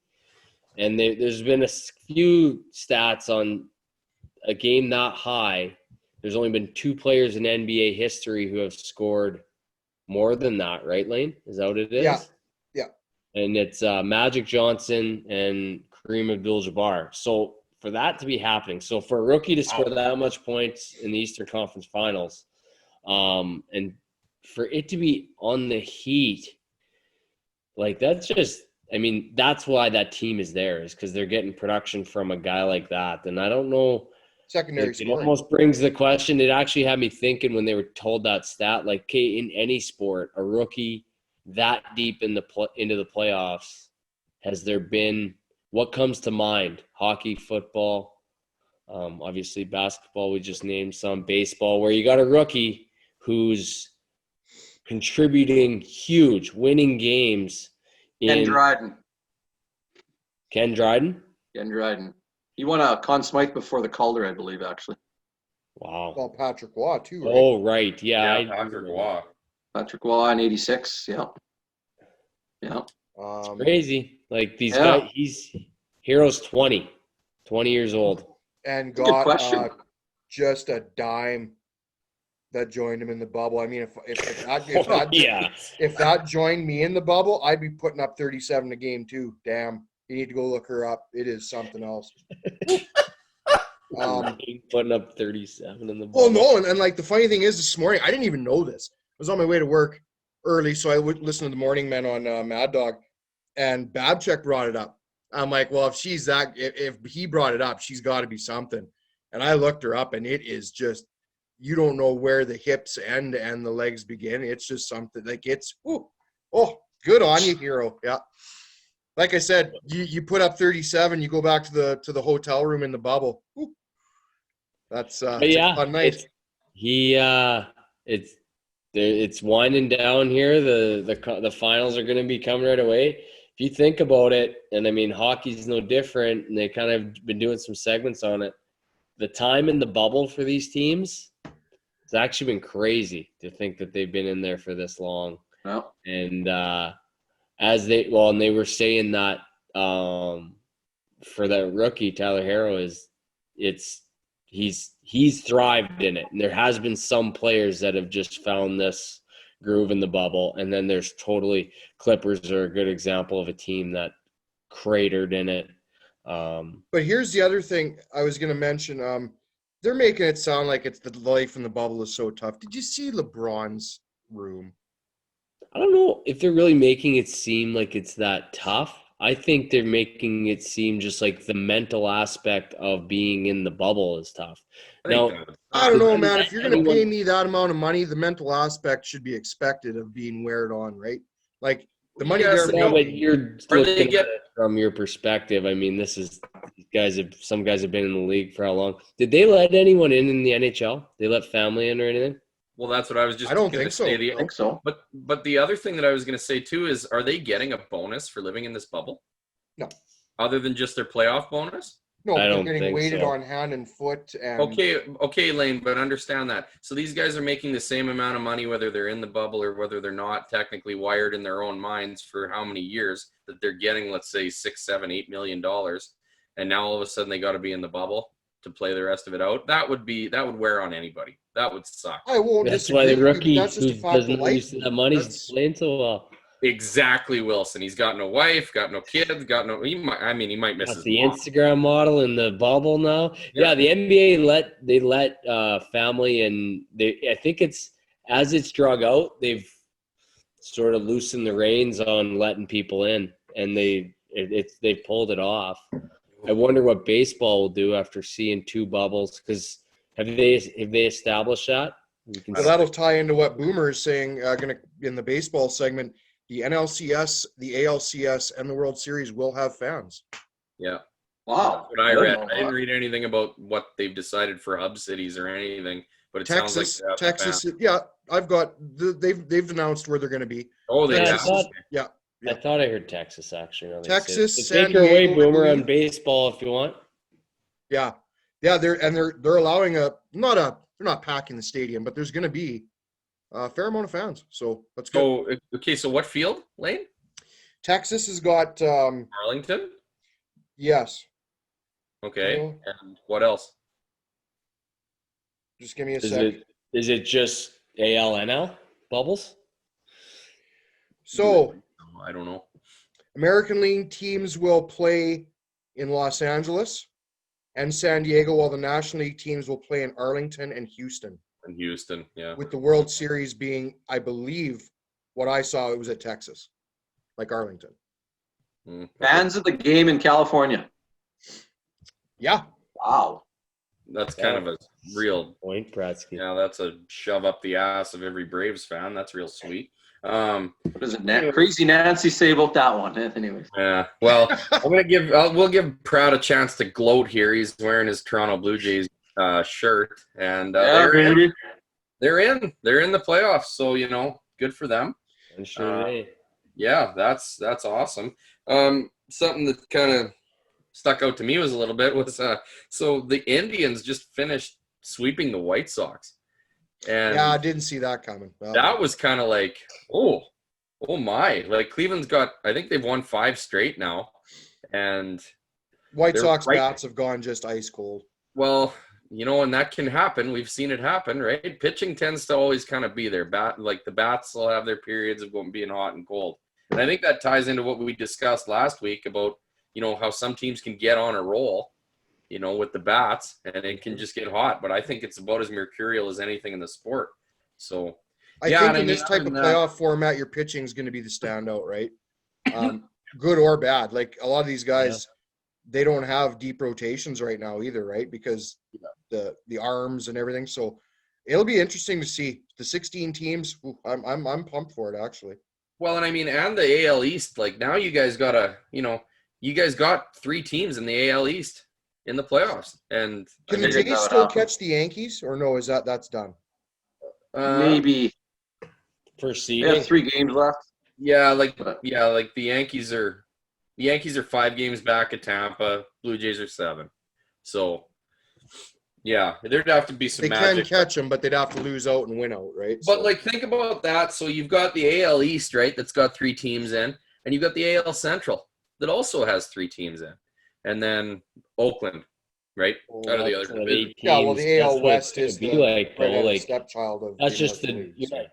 And there's been a few stats on a game that high. There's only been 2 players in NBA history who have scored more than that, right, Lane? Is that what it is? Yeah. And it's Magic Johnson and Kareem Abdul-Jabbar. So for that to be happening, so for a rookie to score that much points in the Eastern Conference Finals, and for it to be on the Heat, like that's just, I mean, that's why that team is there, is because they're getting production from a guy like that. And I don't know. Secondary It almost brings the question. It actually had me thinking when they were told that stat, like, okay, in any sport, a rookie that deep into the playoffs, has there been, what comes to mind? Hockey, football, obviously basketball, we just named some, baseball, where you got a rookie who's contributing huge, winning games. Ken Dryden. Ken Dryden? Ken Dryden. He won a Conn Smythe before the Calder, I believe, actually. Wow. Well, Patrick Waugh, too, right? Oh, right. Yeah. Patrick Waugh. Patrick Waugh in 86. Yeah. It's crazy. Like these guys, Hero's 20 years old. And got just a dime that joined him in the bubble. I mean, if that joined me in the bubble, I'd be putting up 37 a game too. Damn, you need to go look her up. It is something else. Putting up 37 in the Well, bubble. no, and like the funny thing is, this morning I didn't even know this. I was on my way to work early, so I would listen to the Morning Men on Mad Dog, and Babchek brought it up. I'm like, well, if she's if he brought it up, she's got to be something. And I looked her up, and it is just, you don't know where the hips end and the legs begin. It's just something like it's, oh, good on you, hero. Yeah. Like I said, you put up 37, you go back to the hotel room in the bubble. Ooh. That's it's a fun night. It's winding down here. The finals are going to be coming right away. If you think about it, and I mean hockey's no different, and they kind of been doing some segments on it. The time in the bubble for these teams, it's actually been crazy to think that they've been in there for this long. Well, And and they were saying that for the rookie Tyler Harrow he's thrived in it, and there has been some players that have just found this groove in the bubble, and then there's Clippers are a good example of a team that cratered in it. But here's the other thing I was going to mention. They're making it sound like it's the life in the bubble is so tough. Did you see LeBron's room? I don't know if they're really making it seem like it's that tough. I think they're making it seem just like the mental aspect of being in the bubble is tough. I Now, think that- I don't know, man. If you're going to pay anyone- me that amount of money, the mental aspect should be expected of being weared on, right? Like the money Yes, they're Yeah, but making. you're Or they looking get- at it from your perspective. I mean, some guys have been in the league for how long? Did they let anyone in the NHL? They let family in or anything? Well, that's what I was just I don't gonna think so. say. I think so. But the other thing that I was going to say too is, are they getting a bonus for living in this bubble? No. Other than just their playoff bonus? No, I they're don't getting think weighted so. on hand and foot. And Okay, Lane, but understand that. So these guys are making the same amount of money whether they're in the bubble or whether they're not technically wired in their own minds for how many years that they're getting, let's say $6, $7, $8 million, and now all of a sudden they got to be in the bubble to play the rest of it out. That would wear on anybody. That would suck. I won't That's disagree why the with you, but rookie that's just who a fact doesn't of know life. used to that money's That's- playing so well. Exactly, Wilson. He's got no wife, got no kids, got no. He might miss That's his the mom. Instagram model in the bubble now. Yeah. Yeah, the NBA let family, and I think as it's drug out, they've sort of loosened the reins on letting people in, and they pulled it off. I wonder what baseball will do after seeing two bubbles, because have they established that? Well, that'll tie into what Boomer is saying. Going to in the baseball segment, the NLCS, the ALCS, and the World Series will have fans. Yeah. Wow. What I didn't read. know I didn't that. read anything about what they've decided for hub cities or anything, but it sounds Texas, like they have Texas, fans. yeah, I've got. They've announced where they're going to be. Oh, they Texas have. is- yeah, I thought I heard Texas actually. now that you say it. Texas, So San take her away, Diego, I Boomer, on believe. baseball if you want. yeah. They're allowing they're not packing the stadium, but there's going to be a fair amount of fans. So that's good. So okay, so what field, Lane? Texas has got Arlington. yes. Okay, Oh. and what else? Just give me a Is sec. it just ALNL bubbles? So I don't know. American League teams will play in Los Angeles and San Diego, while the National League teams will play in Arlington and Houston, In Houston, yeah. with the World Series being, I believe, what I saw, it was at Texas, like Arlington. Mm. Fans of the game in California. Yeah. Wow. That's kind of a real. Point, Pratsky. Yeah, that's a shove up the ass of every Braves fan. That's real sweet. What does it Crazy Nancy say about that one? Anyways. Yeah. Well, we'll give Proud a chance to gloat here. He's wearing his Toronto Blue Jays shirt, and Yeah, baby. they're in the playoffs. So good for them. I'm sure they. Yeah, that's awesome. Something that kind of stuck out to me was a little bit was so the Indians just finished sweeping the White Sox, and Yeah, I didn't see that coming. that was kind of like, oh my! Like Cleveland's got, I think they've won 5 straight now, and White they're Sox right- bats have gone just ice cold. well, and that can happen. We've seen it happen, right? Pitching tends to always kind of be there. The bats will have their periods of being hot and cold, and I think that ties into what we discussed last week about how some teams can get on a roll, with the bats, and it can just get hot. But I think it's about as mercurial as anything in the sport. So I yeah, think and I in mean, this type other of than that- playoff format, your pitching is going to be the standout, right? Good or bad. Like a lot of these guys, they don't have deep rotations right now either, right? Because the arms and everything. So it'll be interesting to see the 16 teams. Ooh, I'm pumped for it actually. Well, and I mean, and the AL East. Like now, you guys got 3 teams in the AL East in the playoffs, and Can the figured that Jays would still happen. catch the Yankees or no? Is that's done? Maybe First they seeding. have 3 games left. like the Yankees are 5 games back at Tampa. Blue Jays are 7. So yeah, there'd have to be some They magic. can catch them, but they'd have to lose out and win out, right? But So- like, think about that. So you've got the AL East, right? That's got 3 teams in, and you've got the AL Central that also has 3 teams in, and then Oakland, right? Out of the other division. yeah, well, the AL That's what West it's is gonna the be like, though. redheaded Like stepchild of that's the just the American League, so.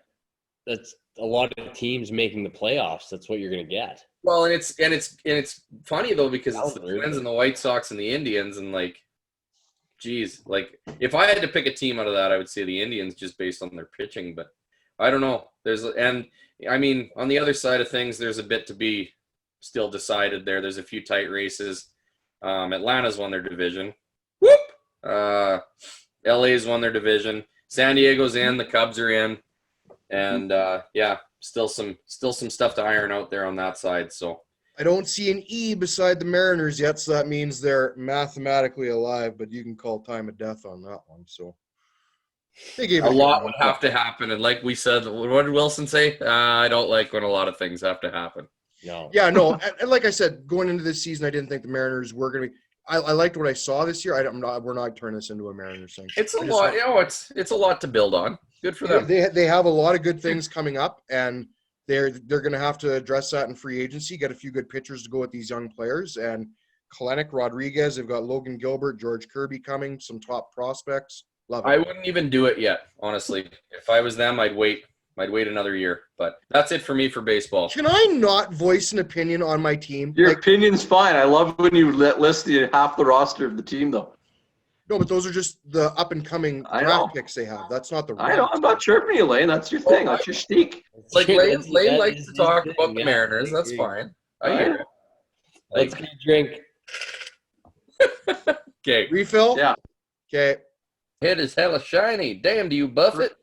that's a lot of teams making the playoffs. That's what you're gonna get. Well, and it's funny though, because it's the Calgary. Twins and the White Sox and the Indians, and like, geez, like if I had to pick a team out of that, I would say the Indians just based on their pitching. But I don't know. And I mean, on the other side of things, there's a bit to be still decided there. There's a few tight races. Atlanta's won their division. Whoop. LA's won their division. San Diego's in. The Cubs are in. And still some stuff to iron out there on that side. So I don't see an E beside the Mariners yet, so that means they're mathematically alive, but you can call time of death on that one. So they gave a it lot would have to happen. And like we said, what did Wilson say? I don't like when a lot of things have to happen. No. Yeah, no, and like I said, going into this season, I didn't think the Mariners were going to be. I liked what I saw this year. We're not turning this into a Mariners thing. It's a lot. It's a lot to build on. Good for them. They have a lot of good things coming up, and they're going to have to address that in free agency. Get a few good pitchers to go with these young players, and Kalenic, Rodriguez. They've got Logan Gilbert, George Kirby coming. Some top prospects. Love it. I wouldn't even do it yet, honestly. If I was them, I'd wait. I'd wait another year. But that's it for me for baseball. Can I not voice an opinion on my team? Your opinion's fine. I love when you list half the roster of the team, though. No, but those are just the up-and-coming I know. draft picks they have. That's not the I know. I'm not chirping you, Lane. That's your thing. That's your shtick. Like Lane likes to His talk thing, about the yeah. Mariners. That's fine. I hear it. Let's get a drink. Okay. Refill? Yeah. Okay. Head is hella shiny. Damn, do you buff it?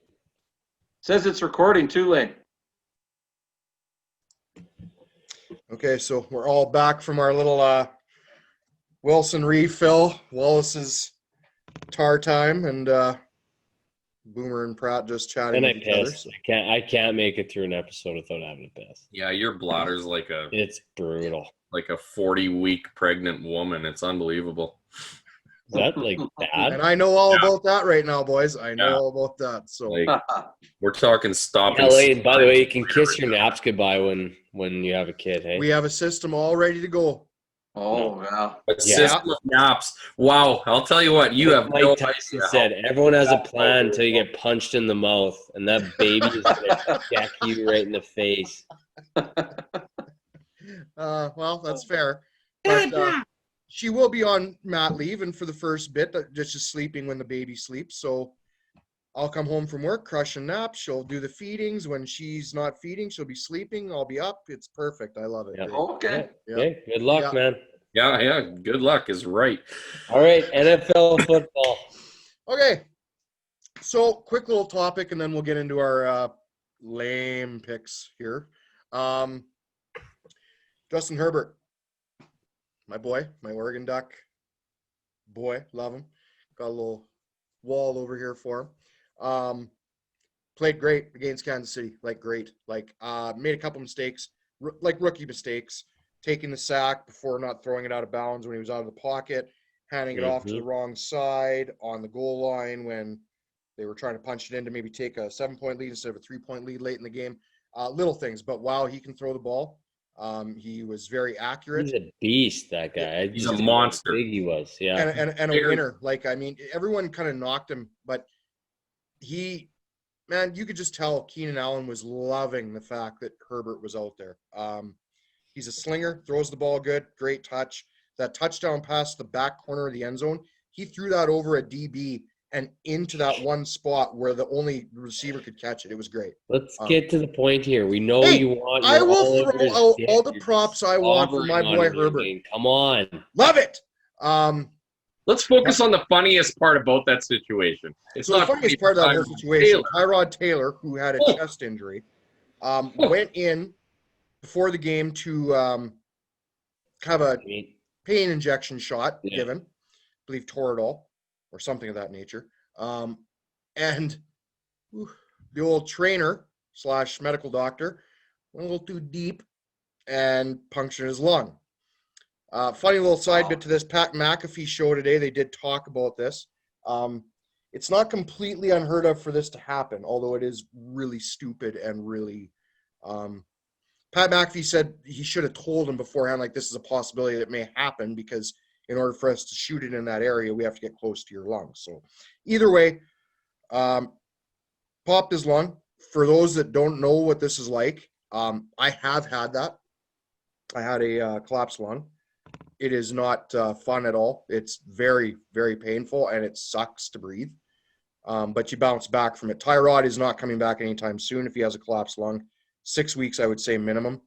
Says it's recording too, Lane. Okay, so we're all back from our little Wilson refill. Wallace's tar time, and Boomer and Pratt just chatting And I with each other. pissed. I can't make it through an episode without having a piss. Yeah, your bladder's like a It's brutal. 40-week pregnant woman. It's unbelievable. Is that like bad? And I know all about that right now, boys. I know Yeah. all about that. So Like we're talking stop. Yeah, Lane, by the way, you can kiss your naps goodbye when you have a kid, hey? we have a system all ready to go. Oh, yeah. A system of naps. Wow, I'll tell you what, you have Mike no Tyson idea said, everyone has a plan until you get punched in the mouth, and that baby is going to jack you right in the face. Well, that's fair. But she will be on mat leave, and for the first bit, just sleeping when the baby sleeps. So I'll come home from work, crush a nap. She'll do the feedings. When she's not feeding, she'll be sleeping. I'll be up. It's perfect. I love it. Yeah. Okay. Yeah. Okay, good luck, Yeah. man. Yeah, good luck is right. All right, NFL football. Okay. So quick little topic, and then we'll get into our lame picks here. Justin Herbert, my boy, my Oregon Duck boy, love him. Got a little wall over here for him. Played great against Kansas City, great. Made a couple mistakes, rookie mistakes, taking the sack before not throwing it out of bounds when he was out of the pocket, handing it off to the wrong side on the goal line when they were trying to punch it in to maybe take a 7-point lead instead of a 3-point lead late in the game. Little things, but wow, he can throw the ball. He was very accurate. He's a beast, that guy. He's a monster. How big he was, yeah. And a winner. Everyone kind of knocked him, but you could just tell Keenan Allen was loving the fact that Herbert was out there. He's a slinger, throws the ball good, great touch. that touchdown pass to the back corner of the end zone, he threw that over a DB and into that one spot where the only receiver could catch it. It was great. Let's get to the point here. We know Hey, you want. I will all throw over out his all the dick. props I want for my Slobbering boy on me, Herbert. Lane. Come on. Love it. Let's focus on the funniest part about that situation. It's So the not funniest funny part of that for whole situation, Taylor. Tyrod Taylor, who had a chest injury, went in before the game to have a pain injection shot given, I believe Toradol or something of that nature. And the old trainer / medical doctor went a little too deep and punctured his lung. Funny little side bit to this, Pat McAfee show today, they did talk about this. It's not completely unheard of for this to happen, although it is really stupid and really Pat McAfee said he should have told him beforehand, like, this is a possibility that may happen, because in order for us to shoot it in that area, we have to get close to your lungs. So either way, popped his lung. For those that don't know what this is like, I have had that. I had a collapsed lung. It is not fun at all. It's very, very painful, and it sucks to breathe. But you bounce back from it. Tyrod is not coming back anytime soon if he has a collapsed lung. 6 weeks, I would say, minimum,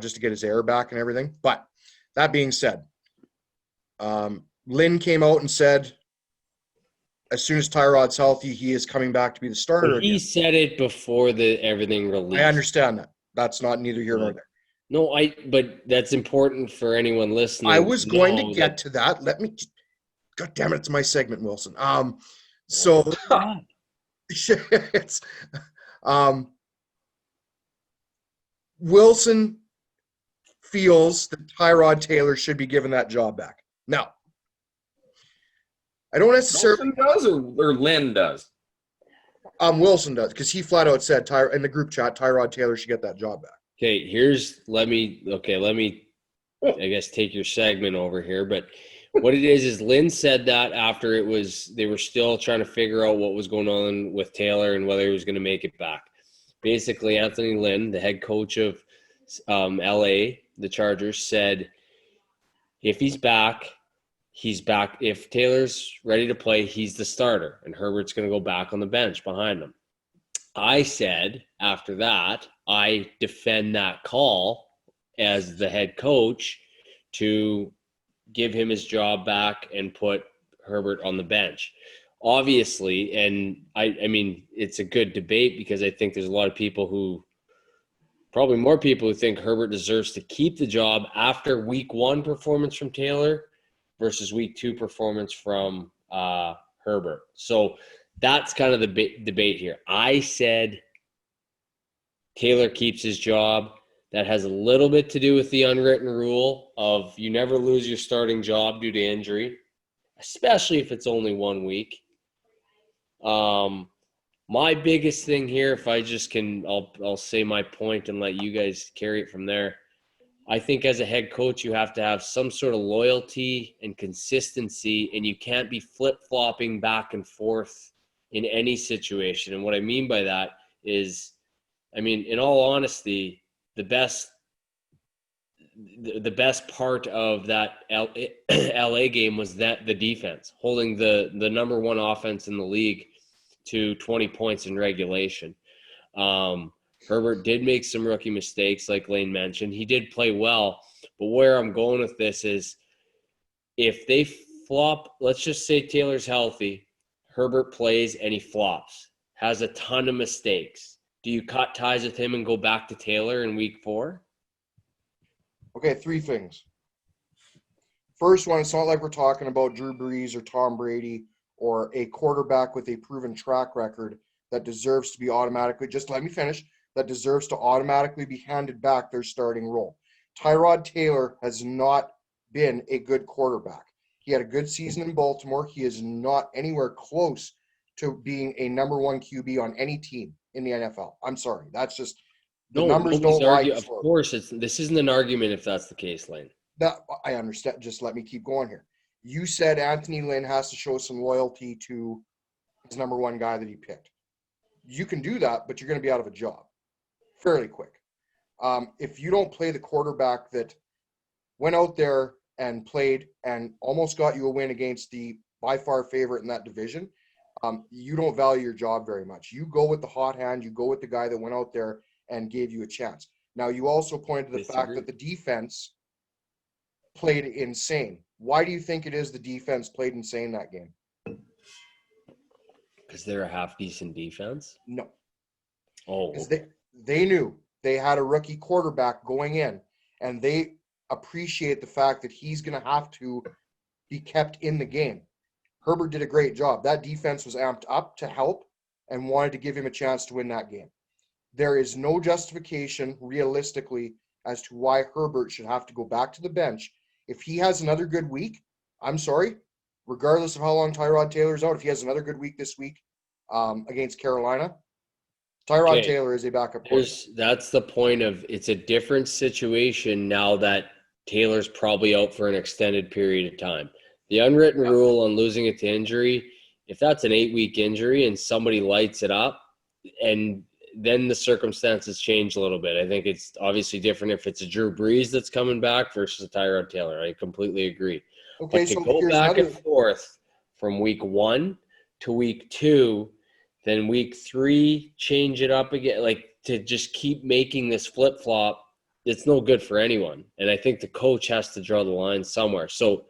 just to get his air back and everything. But that being said, Lynn came out and said, as soon as Tyrod's healthy, he is coming back to be the starter But he again. said it before everything released. I understand that. That's not neither here nor there. No, but that's important for anyone listening. I was going to get that. to that. Let me. God damn it! It's my segment, Wilson. So it's Wilson feels that Tyrod Taylor should be given that job back. Now, I don't necessarily. Wilson does or Lynn does? Wilson does, because he flat out said in the group chat, Tyrod Taylor should get that job back. Okay, let me I guess take your segment over here, but what it is Lynn said that after they were still trying to figure out what was going on with Taylor and whether he was going to make it back. Basically, Anthony Lynn, the head coach of LA, the Chargers, said if he's back, he's back. If Taylor's ready to play, he's the starter, and Herbert's going to go back on the bench behind him. I said after that, I defend that call as the head coach to give him his job back and put Herbert on the bench. Obviously, and I mean, it's a good debate because I think there's a lot of people probably more people who think Herbert deserves to keep the job after week 1 performance from Taylor versus week 2 performance from Herbert. So that's kind of the debate here. I said Taylor keeps his job. That has a little bit to do with the unwritten rule of you never lose your starting job due to injury, especially if it's only 1 week. My biggest thing here, if I just can, I'll say my point and let you guys carry it from there. I think as a head coach, you have to have some sort of loyalty and consistency, and you can't be flip-flopping back and forth in any situation. And what I mean by that is, I mean, in all honesty, the best part of that LA game was that the defense holding the number 1 offense in the league to 20 points in regulation. Herbert did make some rookie mistakes, like Lane mentioned. He did play well, but where I'm going with this is if they flop, let's just say Taylor's healthy, Herbert plays and he flops, has a ton of mistakes. Do you cut ties with him and go back to Taylor in week 4? Okay, 3 things. First one, it's not like we're talking about Drew Brees or Tom Brady or a quarterback with a proven track record that deserves to be automatically, just let me finish, that deserves to automatically be handed back their starting role. Tyrod Taylor has not been a good quarterback. He had a good season in Baltimore. He is not anywhere close to being a number 1 QB on any team in the NFL. I'm sorry. That's just the numbers don't lie. Of course, this isn't an argument if that's the case, Lane. That I understand. Just let me keep going here. You said Anthony Lynn has to show some loyalty to his number 1 guy that he picked. You can do that, but you're going to be out of a job fairly quick. If you don't play the quarterback that went out there and played and almost got you a win against the by far favorite in that division, you don't value your job very much. You go with the hot hand. You go with the guy that went out there and gave you a chance. Now, you also pointed to the fact that the defense played insane. Why do you think it is the defense played insane that game? Because they're a half-decent defense? No. Oh. Because they knew they had a rookie quarterback going in, and they appreciate the fact that he's going to have to be kept in the game. Herbert did a great job. That defense was amped up to help and wanted to give him a chance to win that game. There is no justification realistically as to why Herbert should have to go back to the bench. If he has another good week, I'm sorry, regardless of how long Tyrod Taylor's out, if he has another good week this week against Carolina, Tyrod Taylor is a backup quarterback. That's the point of it's a different situation now that Taylor's probably out for an extended period of time. The unwritten rule on losing it to injury, if that's an 8-week injury and somebody lights it up, and then the circumstances change a little bit. I think it's obviously different if it's a Drew Brees that's coming back versus a Tyrod Taylor. I completely agree. Okay, but to so go back and forth from week 1 to week 2, then week 3, change it up again, like to just keep making this flip-flop, it's no good for anyone. And I think the coach has to draw the line somewhere. So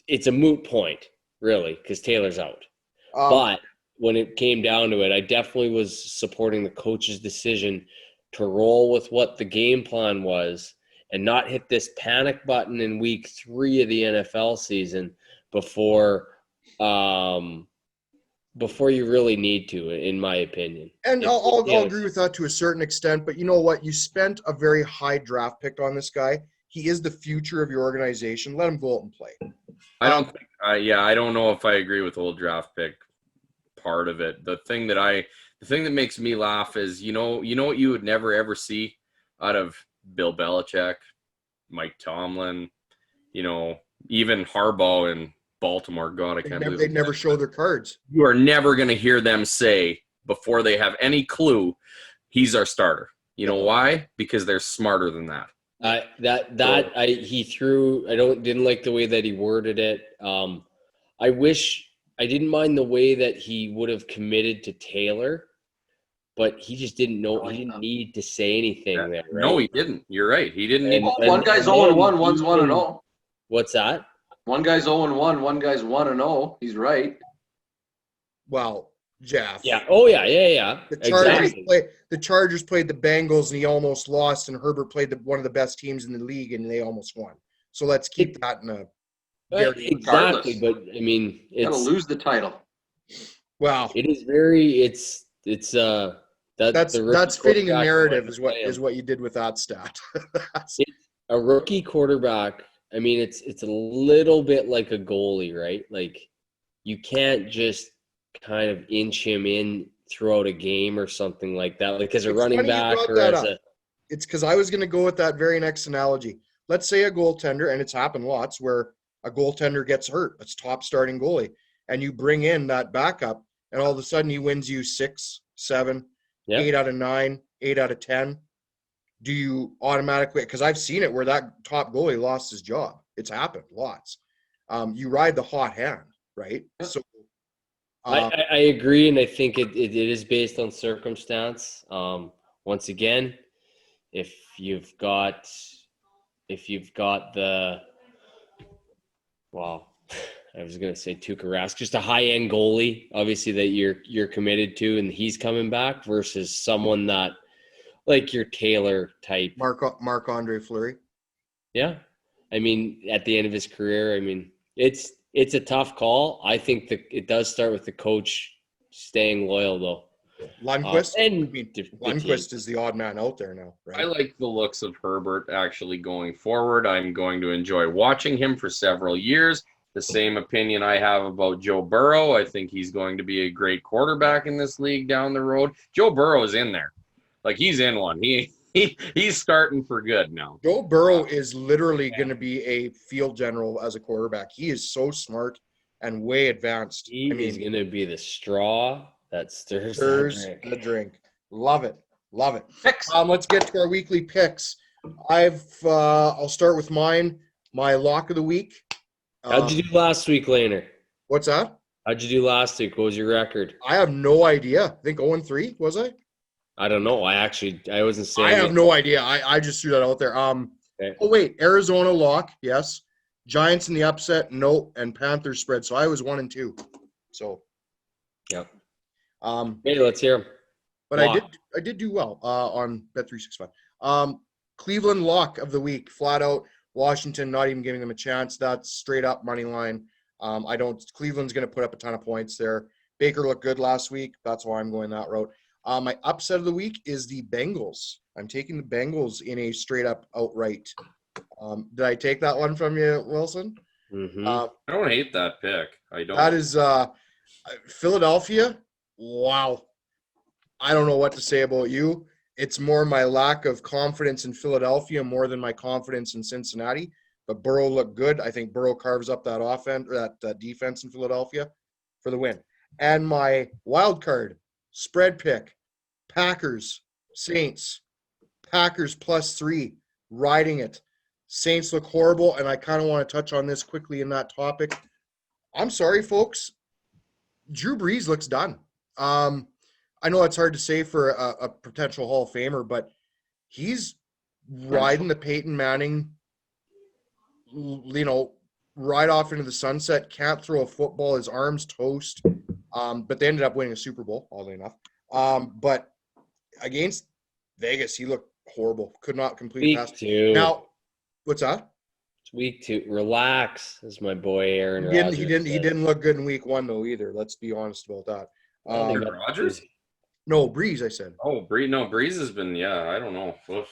it's a moot point, really, because Taylor's out. But when it came down to it, I definitely was supporting the coach's decision to roll with what the game plan was and not hit this panic button in week 3 of the NFL season before you really need to, in my opinion. And I'll agree with that to a certain extent, but you know what? You spent a very high draft pick on this guy. He is the future of your organization. Let him go out and play. I don't know if I agree with the whole draft pick part of it. The thing that makes me laugh is, you know what you would never ever see out of Bill Belichick, Mike Tomlin, even Harbaugh in Baltimore. God, I can't believe they'd never show their cards. You are never going to hear them say before they have any clue, he's our starter. You know why? Because they're smarter than that. I didn't like the way that he worded it. I didn't mind the way that he would have committed to Taylor, but he just didn't know. He didn't need to say anything there. Right? No, he didn't. You're right. He didn't. One guy's 0-1, one's 1-0. What's that? One guy's 0-1, one guy's 1-0. He's right. Well, Jeff. Yeah. Oh, yeah. The Chargers played the Bengals, and he almost lost, and Herbert played one of the best teams in the league, and they almost won. So let's keep that in a exactly. But I mean, it's gotta lose the title. Wow. It is very. That's fitting a narrative is what you did with that stat. A rookie quarterback. I mean, it's a little bit like a goalie, right? Like you can't just kind of inch him in throughout a game or something like that. Like as a running back or as a. It's because I was going to go with that very next analogy. Let's say a goaltender, and it's happened lots, where a goaltender gets hurt. It's top starting goalie, and you bring in that backup, and all of a sudden he wins you 6, 7, 8 out of 9, 8 out of 10. Do you automatically? Because I've seen it where that top goalie lost his job. It's happened lots. You ride the hot hand, right? So. I agree, and I think it is based on circumstance. Once again, if you've got the I was gonna say Tuukka Rask, just a high-end goalie, obviously that you're committed to, and he's coming back versus someone that like your Taylor type, Marc-Andre Fleury. Yeah, I mean, at the end of his career, I mean, it's a tough call. I think that it does start with the coach staying loyal, though. Lundqvist? Lundqvist is the odd man out there now, right? I like the looks of Herbert actually going forward. I'm going to enjoy watching him for several years. The same opinion I have about Joe Burrow. I think he's going to be a great quarterback in this league down the road. Joe Burrow is in there. Like, he's in one. He's starting for good now. Joe Burrow is literally going to be a field general as a quarterback. He is so smart and way advanced. He's going to be the straw that stirs the drink. Love it. Picks. Let's get to our weekly picks. I'll start with mine. My lock of the week. How'd you do last week, Laner? What's that? How'd you do last week? What was your record? I have no idea. I think 0-3, was I? I don't know. I wasn't saying I have it. no idea. I just threw that out there. Okay. Oh wait, Arizona lock, yes. Giants in the upset, no, and Panthers spread. So I was 1-2. So Yep. Hey, let's hear them. But lock. I did do well on Bet365. Cleveland lock of the week, flat out. Washington not even giving them a chance. That's straight up money line. Cleveland's going to put up a ton of points there. Baker looked good last week. That's why I'm going that route. My upset of the week is the Bengals. I'm taking the Bengals in a straight up outright. Did I take that one from you, Wilson? Mm-hmm. I don't hate that pick. I don't. That is Philadelphia. Wow. I don't know what to say about you. It's more my lack of confidence in Philadelphia more than my confidence in Cincinnati. But Burrow looked good. I think Burrow carves up that offense or that defense in Philadelphia for the win. And my wild card spread pick: Packers, Saints. Packers +3, riding it. Saints look horrible, and I kind of want to touch on this quickly in that topic. I'm sorry, folks. Drew Brees looks done. I know it's hard to say for a potential Hall of Famer, but he's riding the Peyton Manning, right off into the sunset. Can't throw a football. His arm's toast. But they ended up winning a Super Bowl, oddly enough. But against Vegas, he looked horrible. Could not complete a pass. Week 2. Now, what's that? It's week 2. Relax, as my boy Aaron He Rodgers didn't look good in week 1 though either. Let's be honest about that. Aaron Rodgers? No, Breeze, I said. Oh, Breeze. No, Breeze has been. Yeah, I don't know. What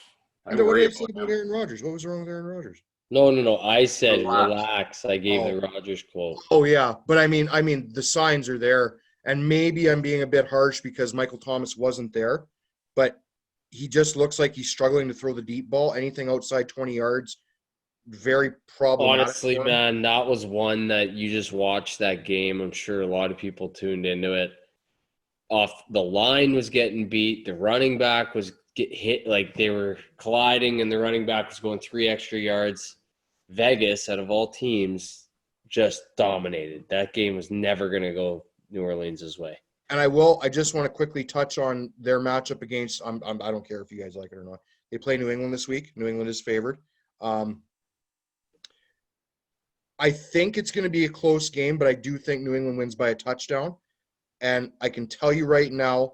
did I say about Aaron Rodgers? What was wrong with Aaron Rodgers? No. I said relax. I gave the Rodgers quote. Oh yeah, but I mean the signs are there, and maybe I'm being a bit harsh because Michael Thomas wasn't there, but he just looks like he's struggling to throw the deep ball. Anything outside 20 yards, very problematic. Honestly, man, that was one that you just watched that game. I'm sure a lot of people tuned into it. The line was getting beat. The running back was hit, like they were colliding, and the running back was going 3 extra yards. Vegas, out of all teams, just dominated. That game was never going to go New Orleans' way. And I just want to quickly touch on their matchup against, I don't care if you guys like it or not. They play New England this week. New England is favored. I think it's going to be a close game, but I do think New England wins by a touchdown. And I can tell you right now,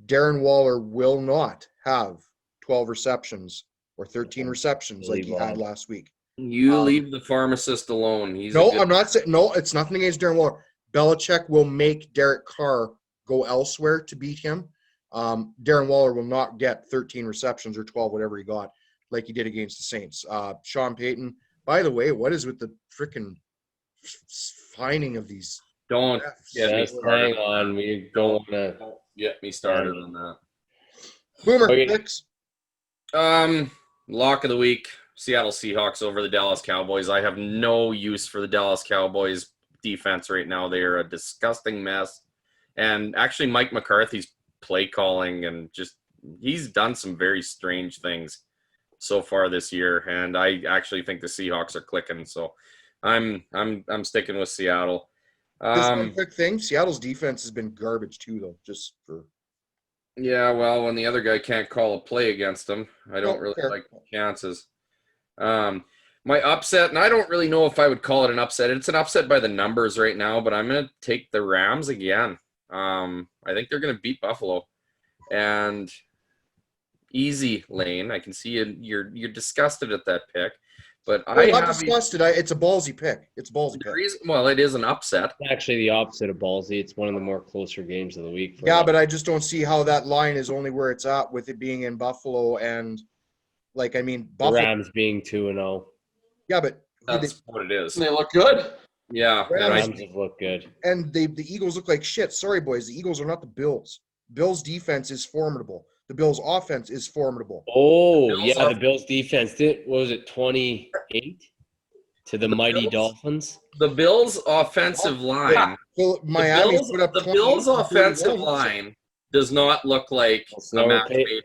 Darren Waller will not have 12 receptions or 13 receptions like he had last week. You leave the pharmacist alone. I'm not saying – no, it's nothing against Darren Waller. Belichick will make Derek Carr go elsewhere to beat him. Darren Waller will not get 13 receptions or 12, whatever he got, like he did against the Saints. Sean Payton, by the way, what is with the freaking finding of these? Don't get me started. Hang on. We don't want to get me started on that. Boomer picks. Lock of the week: Seattle Seahawks over the Dallas Cowboys. I have no use for the Dallas Cowboys defense right now. They are a disgusting mess. And actually, Mike McCarthy's play calling and he's done some very strange things so far this year. And I actually think the Seahawks are clicking. So I'm sticking with Seattle. Just one quick thing: Seattle's defense has been garbage too, though. Just for yeah, well, when the other guy can't call a play against him, I don't really like the chances. My upset, and I don't really know if I would call it an upset. It's an upset by the numbers right now, but I'm going to take the Rams again. I think they're going to beat Buffalo, and easy, Lane. I can see you're disgusted at that pick. But I'm not disgusted. It's a ballsy pick. It's a ballsy pick. Well, it is an upset. It's actually the opposite of ballsy. It's one of the more closer games of the week. Yeah, but I just don't see how that line is only where it's at with it being in Buffalo and, Buffalo. The Rams being 2-0. Yeah, but that's what it is. They look good. Yeah, Rams have looked good. And the Eagles look like shit. Sorry, boys. The Eagles are not the Bills. Bills' defense is formidable. The Bills' offense is formidable. Oh, the Bills' defense did. What was it, 28 to the mighty Dolphins? The Bills' offensive line. Well, Miami put up the Bills' offensive line does not look like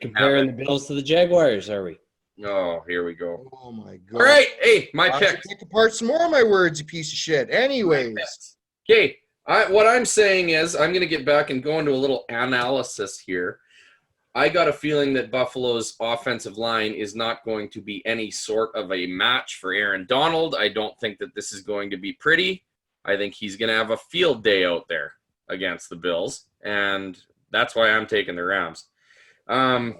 Comparing the Bills to the Jaguars, are we? Oh, here we go. Oh my god. All right. Hey, my Why don't you pick. pick apart some more of my words, you piece of shit. Anyways. Okay. What I'm saying is I'm going to get back and go into a little analysis here. I got a feeling that Buffalo's offensive line is not going to be any sort of a match for Aaron Donald. I don't think that this is going to be pretty. I think he's going to have a field day out there against the Bills, and that's why I'm taking the Rams. I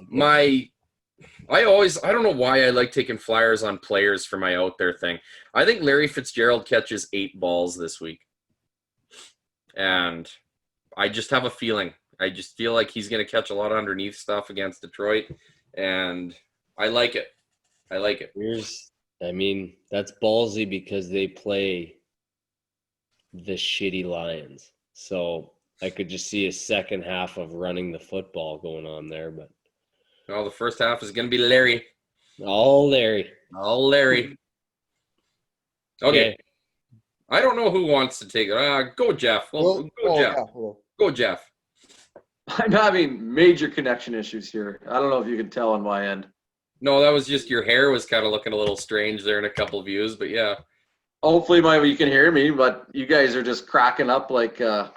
don't know why I like taking flyers on players for my out there thing. I think Larry Fitzgerald catches 8 balls this week. And I just have a feeling. I just feel like he's going to catch a lot of underneath stuff against Detroit. And I like it. That's ballsy because they play the shitty Lions. So I could just see a second half of running the football going on there. But well, the first half is going to be Larry. All Larry. Okay. I don't know who wants to take it. Go, Jeff. Go, Jeff. Yeah. Go, Jeff. I'm having major connection issues here. I don't know if you can tell on my end. No, that was just your hair was kind of looking a little strange there in a couple of views, but yeah. Hopefully you can hear me, but you guys are just cracking up like, I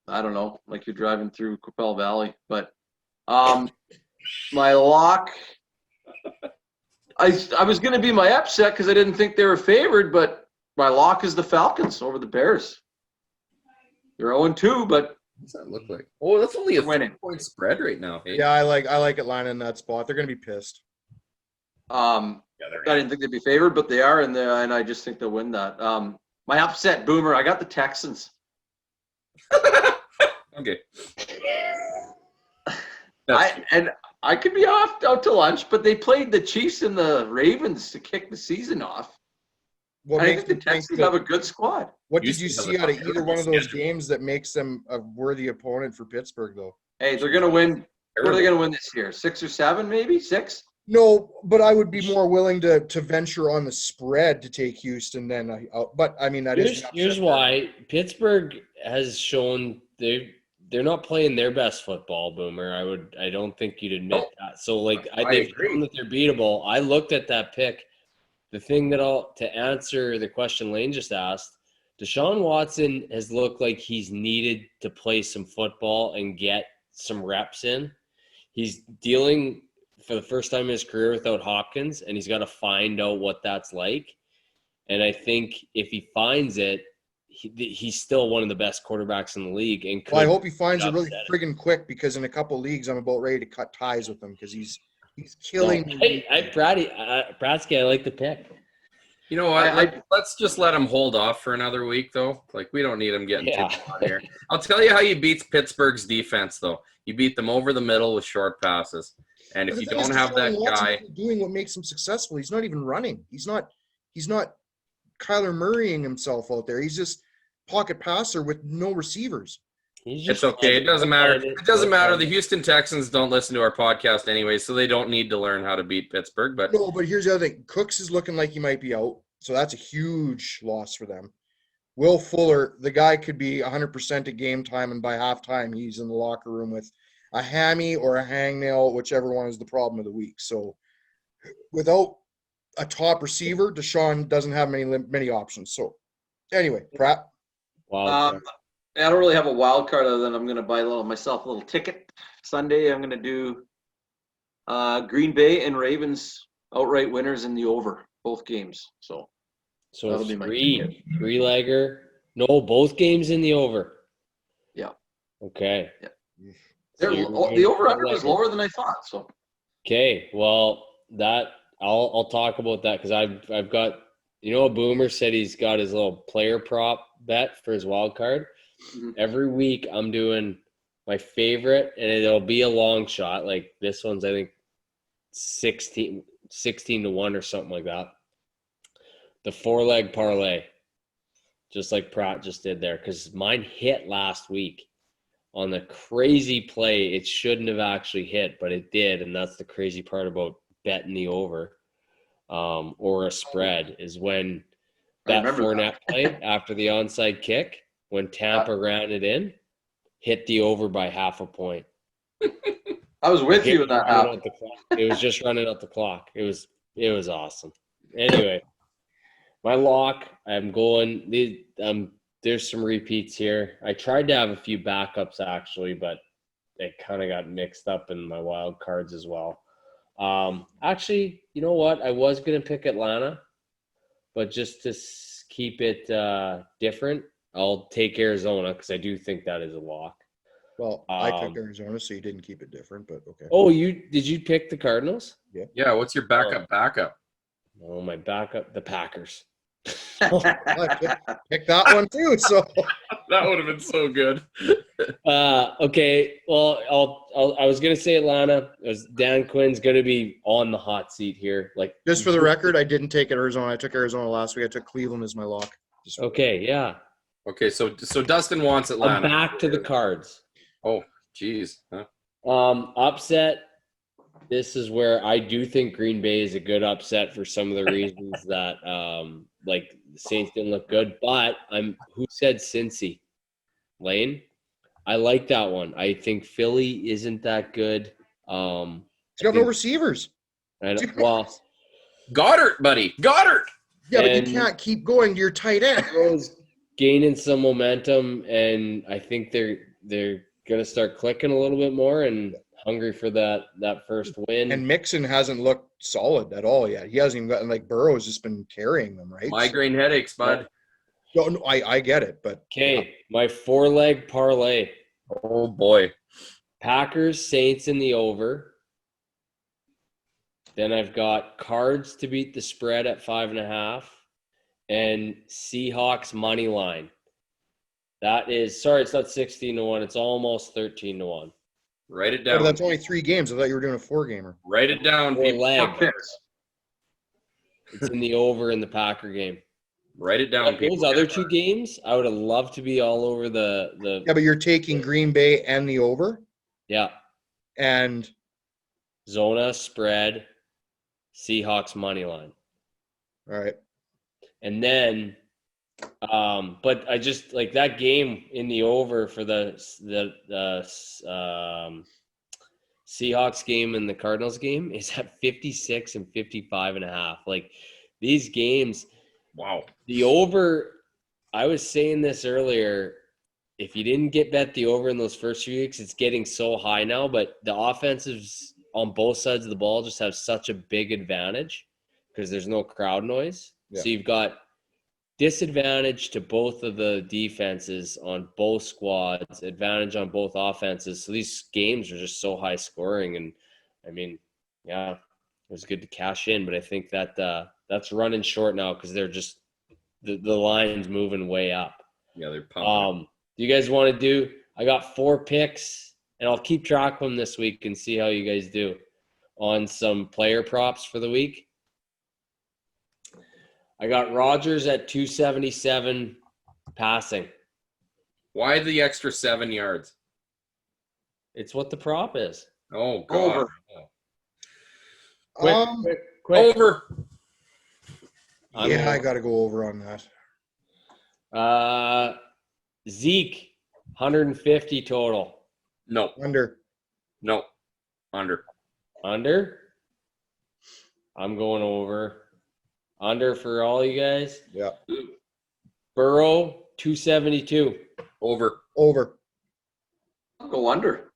don't know, like you're driving through Quappel Valley. But my lock, I was going to be my upset because I didn't think they were favored, but my lock is the Falcons over the Bears. They're 0-2, but what's that look like? Oh, that's only a winning 3-point spread right now. Hey? Yeah, I like Atlanta in that spot. They're gonna be pissed. I didn't think they'd be favored, but they are, and I just think they'll win that. My upset boomer, I got the Texans. Okay. I could be out to lunch, but they played the Chiefs and the Ravens to kick the season off. I think the Texans have a good squad. What did you see out of either one of those games that makes them a worthy opponent for Pittsburgh, though? Hey, they're going to win. What are they going to win this year? 6 or 7, maybe 6? No, but I would be more willing to venture on the spread to take Houston than. But I mean, here's why Pittsburgh has shown they're not playing their best football, Boomer. I don't think you'd admit that. So they've shown that they're beatable. I looked at that pick. The thing to answer the question Lane just asked, Deshaun Watson has looked like he's needed to play some football and get some reps in. He's dealing for the first time in his career without Hopkins, and he's got to find out what that's like. And I think if he finds it, he's still one of the best quarterbacks in the league. And I hope he finds it really friggin' quick, because in a couple leagues I'm about ready to cut ties with him because he's killing me. Pratsky, I like the pick. You know what? Let's just let him hold off for another week, though. Like, we don't need him getting too hot here. I'll tell you how you beat Pittsburgh's defense, though. You beat them over the middle with short passes. And if you don't have that guy doing what makes him successful, he's not even running. He's not Kyler Murraying himself out there. He's just pocket passer with no receivers. It's okay. It doesn't matter. It doesn't matter. The Houston Texans don't listen to our podcast anyway, so they don't need to learn how to beat Pittsburgh. But here's the other thing. Cooks is looking like he might be out, so that's a huge loss for them. Will Fuller, the guy could be 100% at game time, and by halftime he's in the locker room with a hammy or a hangnail, whichever one is the problem of the week. So without a top receiver, Deshaun doesn't have many options. So anyway, Pratt. Wow. I don't really have a wild card other than I'm going to buy myself a little ticket. Sunday, I'm going to do Green Bay and Ravens outright winners in the over, both games. So that'll be my ticket. Three-legger. No, both games in the over. Yeah. Okay. Yeah. The over-under was lower than I thought. So. Okay. Well, I'll talk about that because I've got, Boomer said he's got his little player prop bet for his wild card. Mm-hmm. Every week I'm doing my favorite, and it'll be a long shot. Like this one's, I think, 16 to 1 or something like that. The 4-leg parlay, just like Pratt just did there, because mine hit last week on the crazy play. It shouldn't have actually hit, but it did, and that's the crazy part about betting the over or a spread is when that Fournette play after the onside kick, when Tampa ran it in, hit the over by half a point. I was with you in that app. It was just running out the clock. It was awesome. Anyway, my lock, I'm going. There's some repeats here. I tried to have a few backups actually, but it kind of got mixed up in my wild cards as well. Actually, you know what? I was gonna pick Atlanta, but just to keep it different, I'll take Arizona because I do think that is a lock. Well, I took Arizona, so you didn't keep it different, but okay. Oh, did you pick the Cardinals? Yeah, what's your backup? Oh, my backup, the Packers. I picked that one too. So That would have been so good. Okay. Well, I was gonna say Atlanta. Dan Quinn's gonna be on the hot seat here. Like, just for the record, I didn't take Arizona. I took Arizona last week. I took Cleveland as my lock. Okay, yeah. Okay, so Dustin wants Atlanta. I'm back to the Cards. Oh, geez. Huh? Upset. This is where I do think Green Bay is a good upset for some of the reasons that like the Saints didn't look good. But who said Cincy? Lane? I like that one. I think Philly isn't that good. He's got no receivers. Well, Goddard, buddy. Goddard. Yeah, but you can't keep going to your tight end. Burrow's gaining some momentum, and I think they're gonna start clicking a little bit more and hungry for that first win. And Mixon hasn't looked solid at all yet. He hasn't even gotten, like, Burrow's just been carrying them, right? Migraine headaches, bud. No, I get it, but Okay, my 4-leg parlay. Oh boy. Packers, Saints in the over. Then I've got Cards to beat the spread at 5.5, and Seahawks money line. That is, sorry, it's not 16-1. It's almost 13-1. Write it down. that's only 3 games. I thought you were doing a 4-gamer. Write it down, people. 4-leg. It's in the over in the Packer game. Write it down, people. Those other 2 games, I would have loved to be all over the. Yeah, but you're taking Green Bay and the over. Yeah. And Zona spread, Seahawks money line. All right. And then, but I just like that game in the over for the Seahawks game and the Cardinals game is at 56 and 55.5. Like, these games. Wow. The over, I was saying this earlier, if you didn't bet the over in those first few weeks, it's getting so high now, but the offensives on both sides of the ball just have such a big advantage because there's no crowd noise. Yeah. So you've got disadvantage to both of the defenses on both squads, advantage on both offenses. So these games are just so high scoring. And I mean, yeah, it was good to cash in, but I think that that's running short now because they're just the line's moving way up. Yeah, they're pumping. Do you guys want to do? I got 4 picks, and I'll keep track of them this week and see how you guys do on some player props for the week. I got Rodgers at 277 passing. Why the extra 7 yards? It's what the prop is. Oh, God. Over. Quick. Over. Yeah, I got to go over on that. Zeke, 150 total. No. Under. No. Under. Under? I'm going over. Under for all you guys? Yeah. Burrow, 272. Over. Over. I'll go under.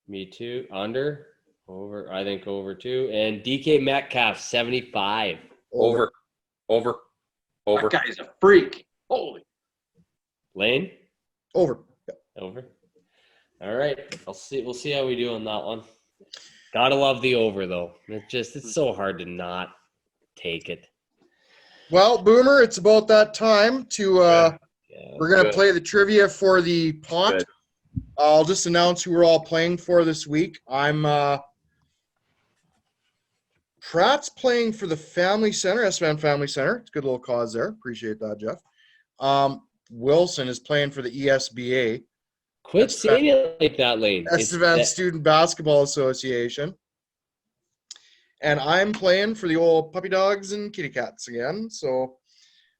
Me too. Under. Over. I think over too. And DK Metcalf, 75. Over. Over. Over. That guy's a freak. Holy. Lane? Over. Yeah. Over. All right. We'll see how we do on that one. Gotta love the over though. It's so hard to not take it. Well, Boomer, it's about that time to we're gonna play the trivia for the pot. Good. I'll just announce who we're all playing for this week. I'm Pratt's playing for the Family Center, SVAN Family Center. It's a good little cause there. Appreciate that, Jeff. Wilson is playing for the ESBA. Quit saying it like that, Lane. SVAN Student Basketball Association. And I'm playing for the old puppy dogs and kitty cats again. So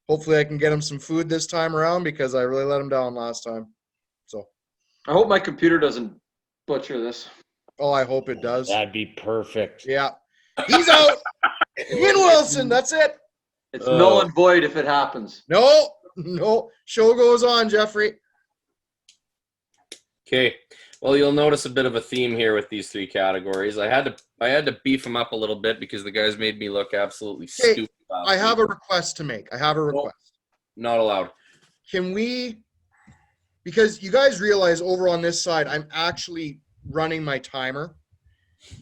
hopefully I can get them some food this time around because I really let them down last time. So I hope my computer doesn't butcher this. Oh, I hope it does. That'd be perfect. Yeah. He's out. Win Wilson. That's it. It's null and void if it happens. No. Show goes on, Jeffrey. Okay. Well, you'll notice a bit of a theme here with these three categories. I had to beef them up a little bit because the guys made me look absolutely stupid. I have a request to make. Not allowed. Can we, because you guys realize over on this side, I'm actually running my timer.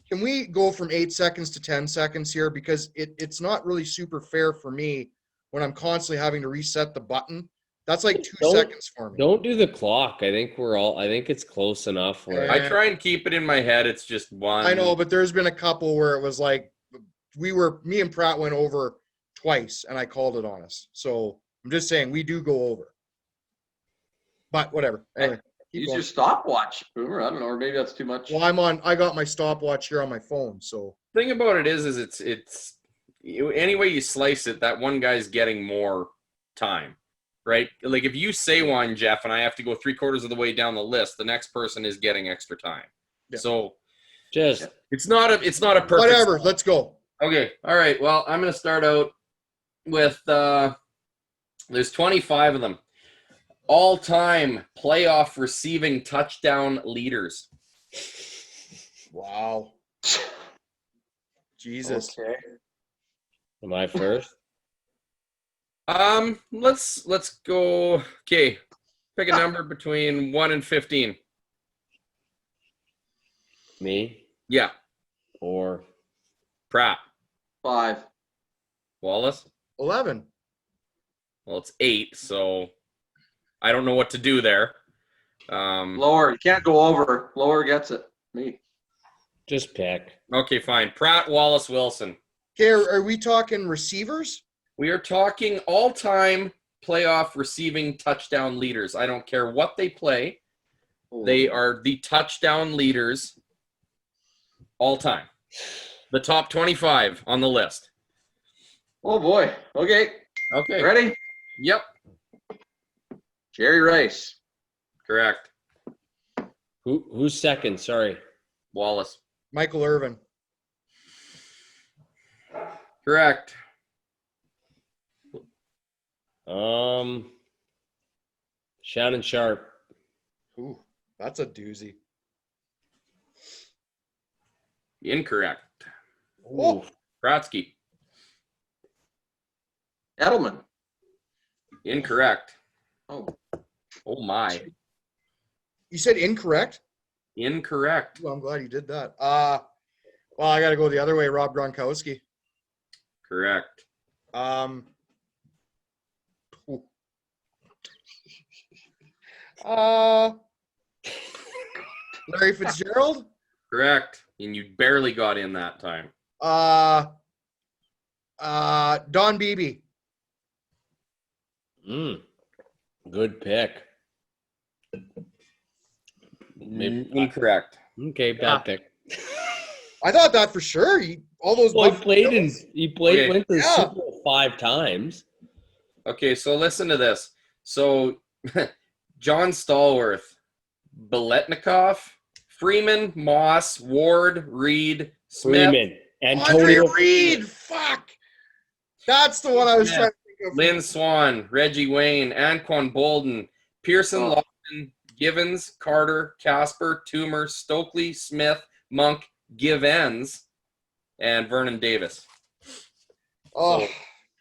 Can we go from 8 seconds to 10 seconds here? Because it's not really super fair for me when I'm constantly having to reset the button. That's like 2 seconds for me. Don't do the clock. I think it's close enough where I try and keep it in my head. It's just one. I know, but there's been a couple where it was like me and Pratt went over twice and I called it on us. So I'm just saying we do go over. But whatever. Anyway, use your stopwatch, Boomer. I don't know, or maybe that's too much. Well, I got my stopwatch here on my phone, so. Thing about it is it's any way you slice it, that one guy's getting more time, right? Like if you say one, Jeff, and I have to go 3/4 of the way down the list, the next person is getting extra time. Yeah. So it's not a perfect. Whatever. Let's go. Okay. All right. Well, I'm going to start out with there's 25 of them. All-time playoff receiving touchdown leaders. Wow. Jesus. Okay. Am I first? Let's go. Okay. Pick a number between 1 and 15. Me? Yeah. Or Pratt. 5. Wallace? 11. Well, it's 8, so I don't know what to do there. Lower. You can't go over. Lower gets it. Me. Just pick. Okay, fine. Pratt, Wallace, Wilson. Okay, are we talking receivers? We are talking all-time playoff receiving touchdown leaders. I don't care what they play. They are the touchdown leaders all time. The top 25 on the list. Oh, boy. Okay. Ready? Yep. Jerry Rice. Correct. Who's second? Sorry. Wallace. Michael Irvin. Correct. Shannon Sharp. Ooh, that's a doozy. Incorrect. Oh. Kratzky. Edelman. Incorrect. Oh my. You said incorrect? Incorrect. Well, I'm glad you did that. Well, I got to go the other way. Rob Gronkowski. Correct. Larry Fitzgerald. Correct. And you barely got in that time. Don Beebe. Good pick. Incorrect. Okay, bad pick. I thought that for sure. Well, he played went to the Super Bowl 5 times. Okay, so listen to this. So John Stallworth, Biletnikoff, Freeman, Moss, Ward, Reed, Smith. Freeman. Andre Reed. Fuck. That's the one I was trying to think of. Lynn Swan, Reggie Wayne, Anquan Bolden, Pearson Lawson, Givens, Carter, Casper, Toomer, Stokely, Smith, Monk, Givens, and Vernon Davis. Oh, so,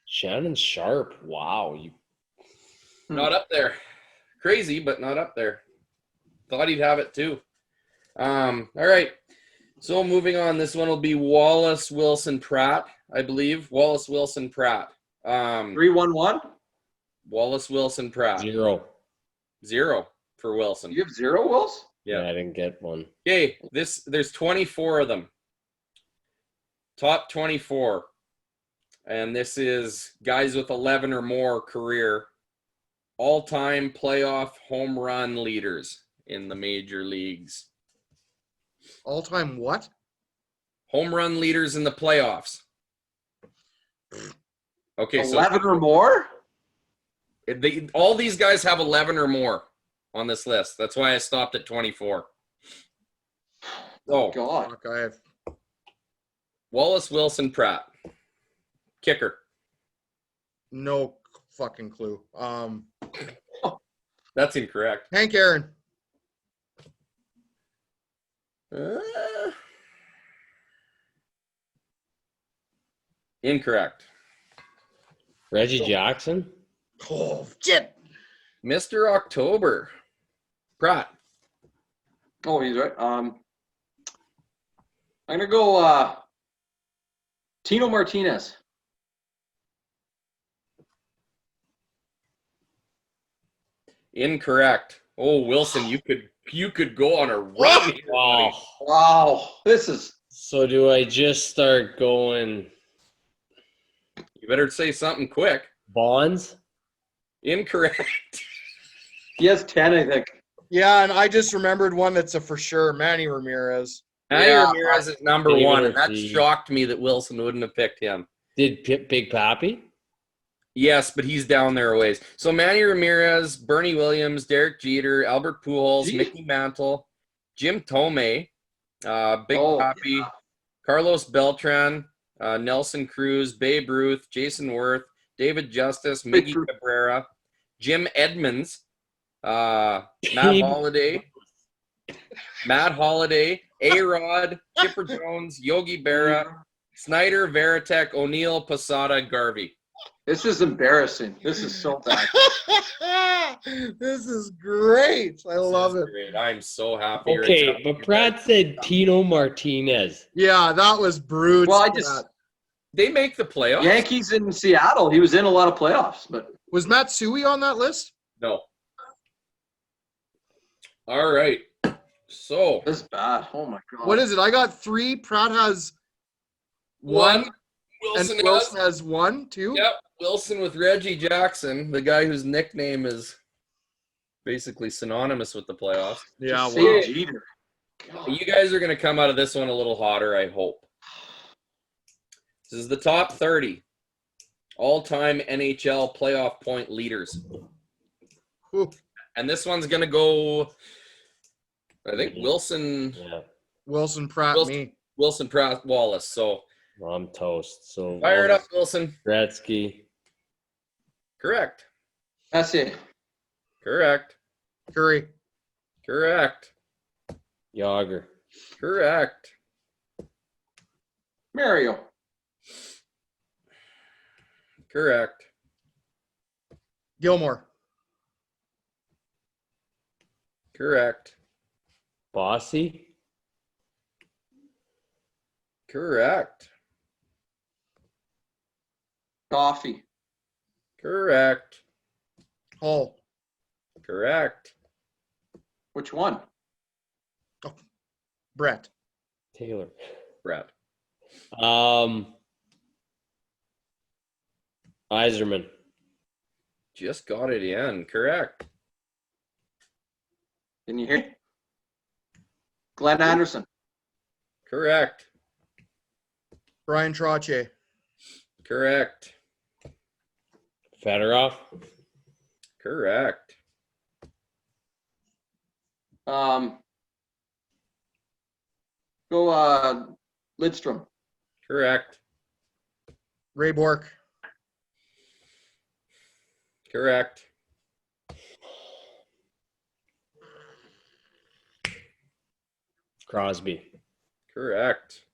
Shannon Sharp. Wow. Not up there. Crazy, but not up there. Thought he'd have it too. All right. So moving on, this one will be Wallace Wilson Pratt, I believe. Wallace Wilson Pratt. 3-1-1. Wallace Wilson Pratt. 0 for Wilson. You have 0, Wills? Yeah, I didn't get one. Okay, there's 24 of them. Top 24. And this is guys with 11 or more career all-time playoff home run leaders in the major leagues. all-time what? Home run leaders in the playoffs. Okay, 11 or more? All these guys have 11 or more on this list. That's why I stopped at 24. Oh, God. Fuck, I have Wallace Wilson Pratt. Kicker. no fucking clue. That's incorrect. Hank Aaron. Incorrect. Reggie Jackson. Oh shit. Mr. October. Pratt. Oh, he's right. I'm gonna go Tino Martinez. Incorrect. Oh, Wilson, you could go on a run here, Wow. buddy. Wow, this is So do I just start going You better say something quick. Bonds? Incorrect. he has 10, I think. Yeah, and I just remembered one that's a for sure. Manny Ramirez. Manny Yeah. Ramirez is number David one, and that Ortiz. shocked me that Wilson wouldn't have picked him. Did Big Pappy? Yes, but he's down there a ways. So Manny Ramirez, Bernie Williams, Derek Jeter, Albert Pujols, Gee. Mickey Mantle, Jim Tomei, Big Oh, Papi, Carlos Beltran, Nelson Cruz, Babe Ruth, Jason Worth, David Justice, Big Miggy Ruth. Cabrera, Jim Edmonds, Matt Babe- Holiday, A-Rod, Chipper Jones, Yogi Berra, Snyder, Veritek, O'Neill, Posada, Garvey. This is embarrassing. This is so bad. This is great. I love This is it. great. I'm so happy. Okay, right now. but Pratt said Tino Martinez. Yeah, that was brute. Well, I just They make the playoffs? Yankees in Seattle. He was in a lot of playoffs, but Was Matsui on that list? No. All right. So this is bad. Oh my God. What is it? I got 3. Pratt has one. and Wilson Wilson has. has 1, 2. Yep. Wilson with Reggie Jackson, the guy whose nickname is basically synonymous with the playoffs. Yeah, Just wow. say Jeter. You guys are going to come out of this one a little hotter, I hope. This is the top 30 all-time NHL playoff point leaders. Whew. And this one's going to go, I think, Wilson, Yeah, Wilson, Pratt, Wilson. me. Wilson, Pratt, Wallace. So well, I'm toast. So fire it up, Wilson. Gretzky. Correct. That's it. Correct. Curry. Correct. Yager. Correct. Mario. Correct. Gilmore. Correct. Bossy. Correct. Coffee. Correct. Hall. Correct. Which one? Brett. Taylor. Brett. Iserman. Just got it in. Correct. Can you hear? Glenn Anderson. Correct. Brian Trottier. Correct. Fedorov. Correct. Go Lidstrom. Correct. Ray Bork. Correct. Crosby. Correct.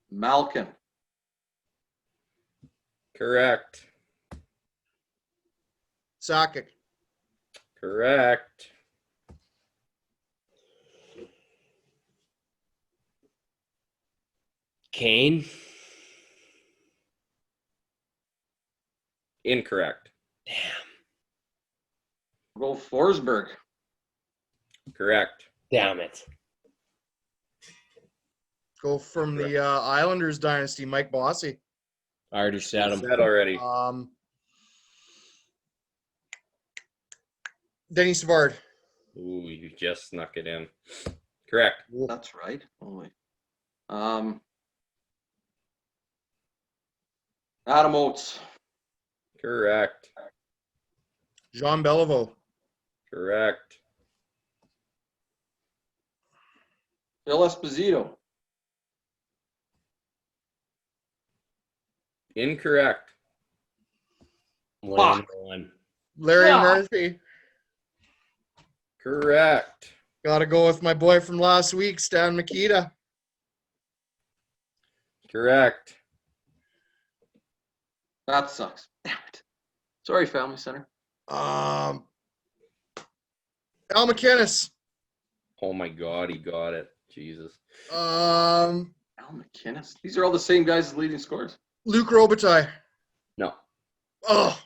Malkin. Correct. Sakic. Correct. Kane. Incorrect. Go Forsberg. Correct. Damn it. Go from the Islanders dynasty, Mike Bossy. I already said him. Said already. Denny Savard. Ooh, you just snuck it in. Correct. That's right. Holy. Adam Oates. Correct. Jean Beliveau. Correct. Phil Esposito. Incorrect. Lane one. Larry Yeah. Murphy. Correct. Got to go with my boy from last week, Stan Mikita. Correct. That sucks. Damn it. Sorry, Family Center. Al McInnes. Oh my God, he got it. Jesus. Luke Al McInnes. These are all the same guys as leading scorers. Robitaille. No, Oh.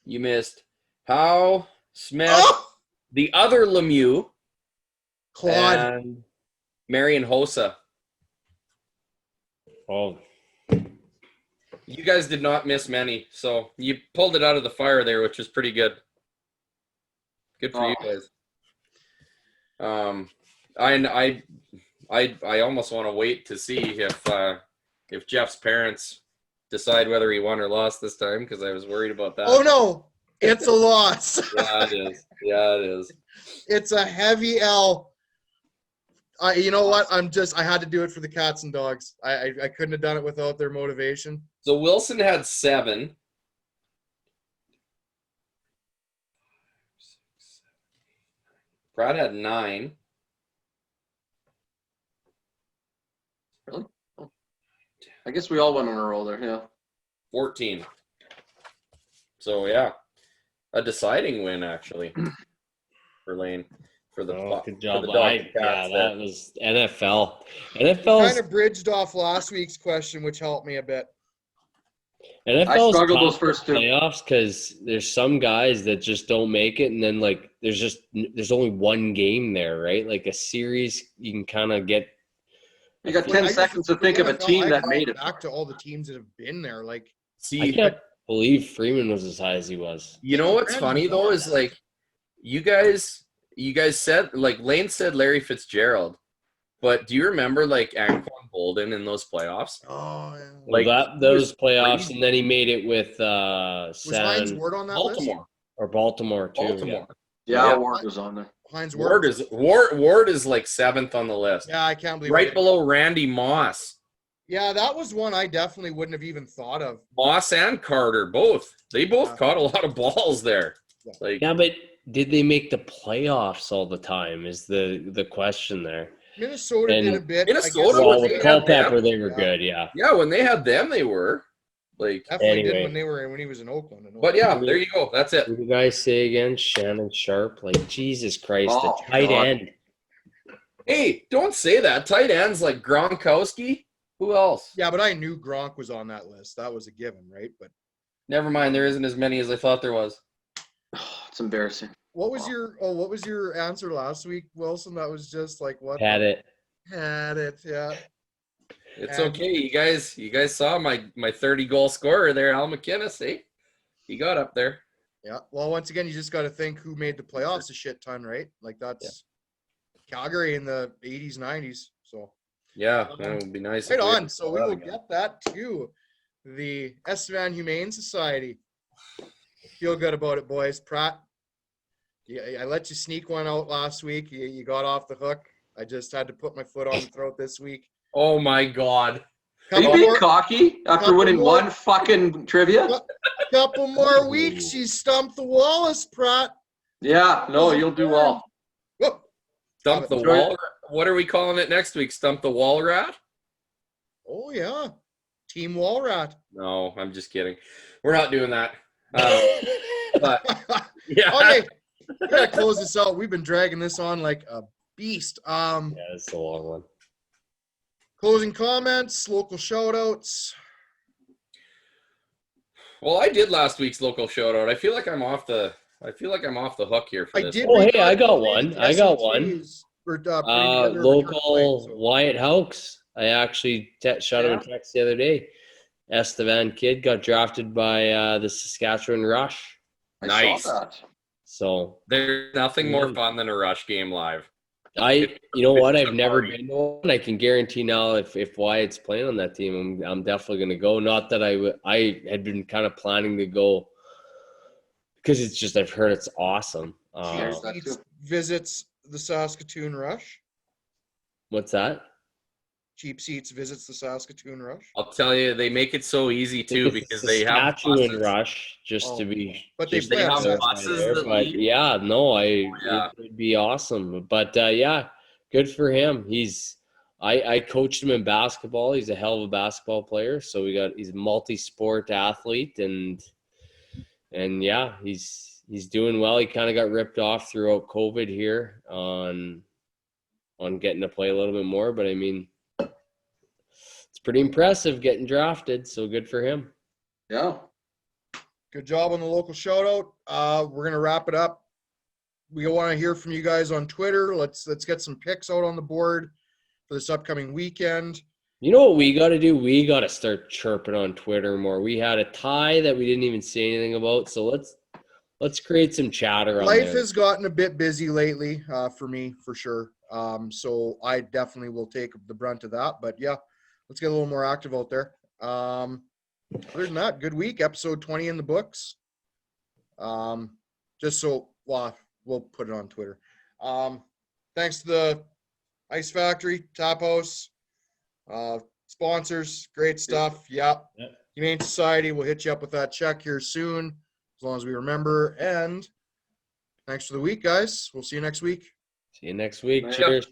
you missed. Howe, Smith, Oh. the other Lemieux, Claude. and Marion Hossa. Oh, You guys did not miss many, so you pulled it out of the fire there, which was pretty good. Good for you guys. I almost want to wait to see if Jeff's parents decide whether he won or lost this time, because I was worried about that. Oh no, it's a loss. Yeah, it is. Yeah, it is. It's a heavy L. You know what? I had to do it for the cats and dogs. I couldn't have done it without their motivation. So Wilson had 7. Brad had 9. Really? Oh. I guess we all went on a roll there, yeah. 14. So yeah, a deciding win actually for Lane for the good job. for the Dog Cats Yeah, there. that was NFL. Kind NFL's of bridged off last week's question, which helped me a bit. NFL's struggled tough those first for two. playoffs because there's some guys that just don't make it, and then like there's only one game there, right? Like a series, you can kind of get. You got I 10 just- seconds to think of a NFL, team I that thought made it. back to all the teams that have been there. Like, I See, can't believe Freeman was as high as he was. you know what's Brandon funny though Jones. is like you guys said, like Lane said Larry Fitzgerald, but do you remember like Anquan Bolden in those playoffs? oh, yeah. Like, Well, those he was playoffs, crazy. and then he made it with Was Hines San Ward on that list? Baltimore. or Baltimore too. Baltimore. Yeah, Yeah. Ward was on there. Hines Ward. Ward is like 7th on the list. Yeah, I can't believe Right it. below Randy Moss. Yeah, that was one I definitely wouldn't have even thought of. Moss and Carter, both. They both caught a lot of balls there. Like, Yeah, but did they make the playoffs all the time? Is the question there? Minnesota And did a bit. Minnesota I Well, guess with they they had Culpepper, them. they were Yeah. good. Yeah. yeah, when they had them, they were like. definitely Anyway. did when he was in Oakland. But yeah, there you go. That's it. Who did you guys say again? Shannon Sharp. Like Jesus Christ, Oh, the tight God. end. Hey, don't say that. Tight ends like Gronkowski. Who else? Yeah, but I knew Gronk was on that list. That was a given, right? But Never mind. There isn't as many as I thought there was. It's embarrassing. what was your answer last week, Wilson? That was just like what? Had it. Had it, yeah. It's And- okay. You guys saw my 30-goal scorer there, Al McInnes. Hey, he got up there. Yeah. Well, once again, you just got to think who made the playoffs a shit ton, right? Like that's Calgary in the 80s, 90s. So Yeah, that would be nice. right if we on. had So we that will again. get that to the Estevan Humane Society. Feel good about it, boys. Pratt, yeah, I let you sneak one out last week. You got off the hook. I just had to put my foot on the throat this week. Oh my God. Are you Couple being more, cocky after couple winning more. one fucking trivia? couple more weeks. You stumped the Wallace, Pratt. Yeah, no, you'll do well. Whoop. Stump the Love it. wall. What are we calling it next week? Stump the wall rat? Oh yeah, Team Wallrat. No, I'm just kidding. We're not doing that. But yeah. Okay, we gotta close this out. We've been dragging this on like a beast. Yeah, it's a long one. Closing comments, local shout outs. Well, I did last week's local shout out. I feel like I'm off the hook here for I this. did. Oh, hey, read I got the one. I got one. SATs for, putting together a Local return flight, so- Wyatt Houks. I actually shot him a text the other day. Estevan kid got drafted by the Saskatchewan Rush. I Nice. saw that. So There's nothing more fun than a Rush game live. you know what? It's I've a never party. been to one. I can guarantee now if Wyatt's playing on that team, I'm definitely going to go. Not that I had been kind of planning to go because it's just I've heard it's awesome. Cheers. That Seats, too. visits, the Saskatoon Rush. What's that? Cheap Seats visits the Saskatoon Rush. I'll tell you, they make it so easy too because they have Saskatchewan buses. Rush, just Oh, to be. but they just play to on have clarify buses there, that but leave. yeah, no, Yeah. it'd be awesome. But yeah, good for him. I coached him in basketball. He's a hell of a basketball player. So he's a multi-sport athlete, and yeah, he's doing well. He kind of got ripped off throughout COVID here on getting to play a little bit more, but I mean, it's pretty impressive getting drafted. So good for him. Yeah. Good job on the local shout out. We're gonna wrap it up. We want to hear from you guys on Twitter. Let's get some picks out on the board for this upcoming weekend. You know what we got to do? We got to start chirping on Twitter more. We had a tie that we didn't even say anything about, so let's create some chatter on Life there. has gotten a bit busy lately for me, for sure. So I definitely will take the brunt of that. But yeah, let's get a little more active out there. Other than that, good week. Episode 20 in the books. Just so, well, we'll put it on Twitter. Thanks to the Ice Factory, Tap House, sponsors, great stuff. Yeah. Yep. Humane Society will hit you up with that check here soon, as long as we remember. And thanks for the week, guys. We'll see you next week. See you next week. Yeah. Cheers.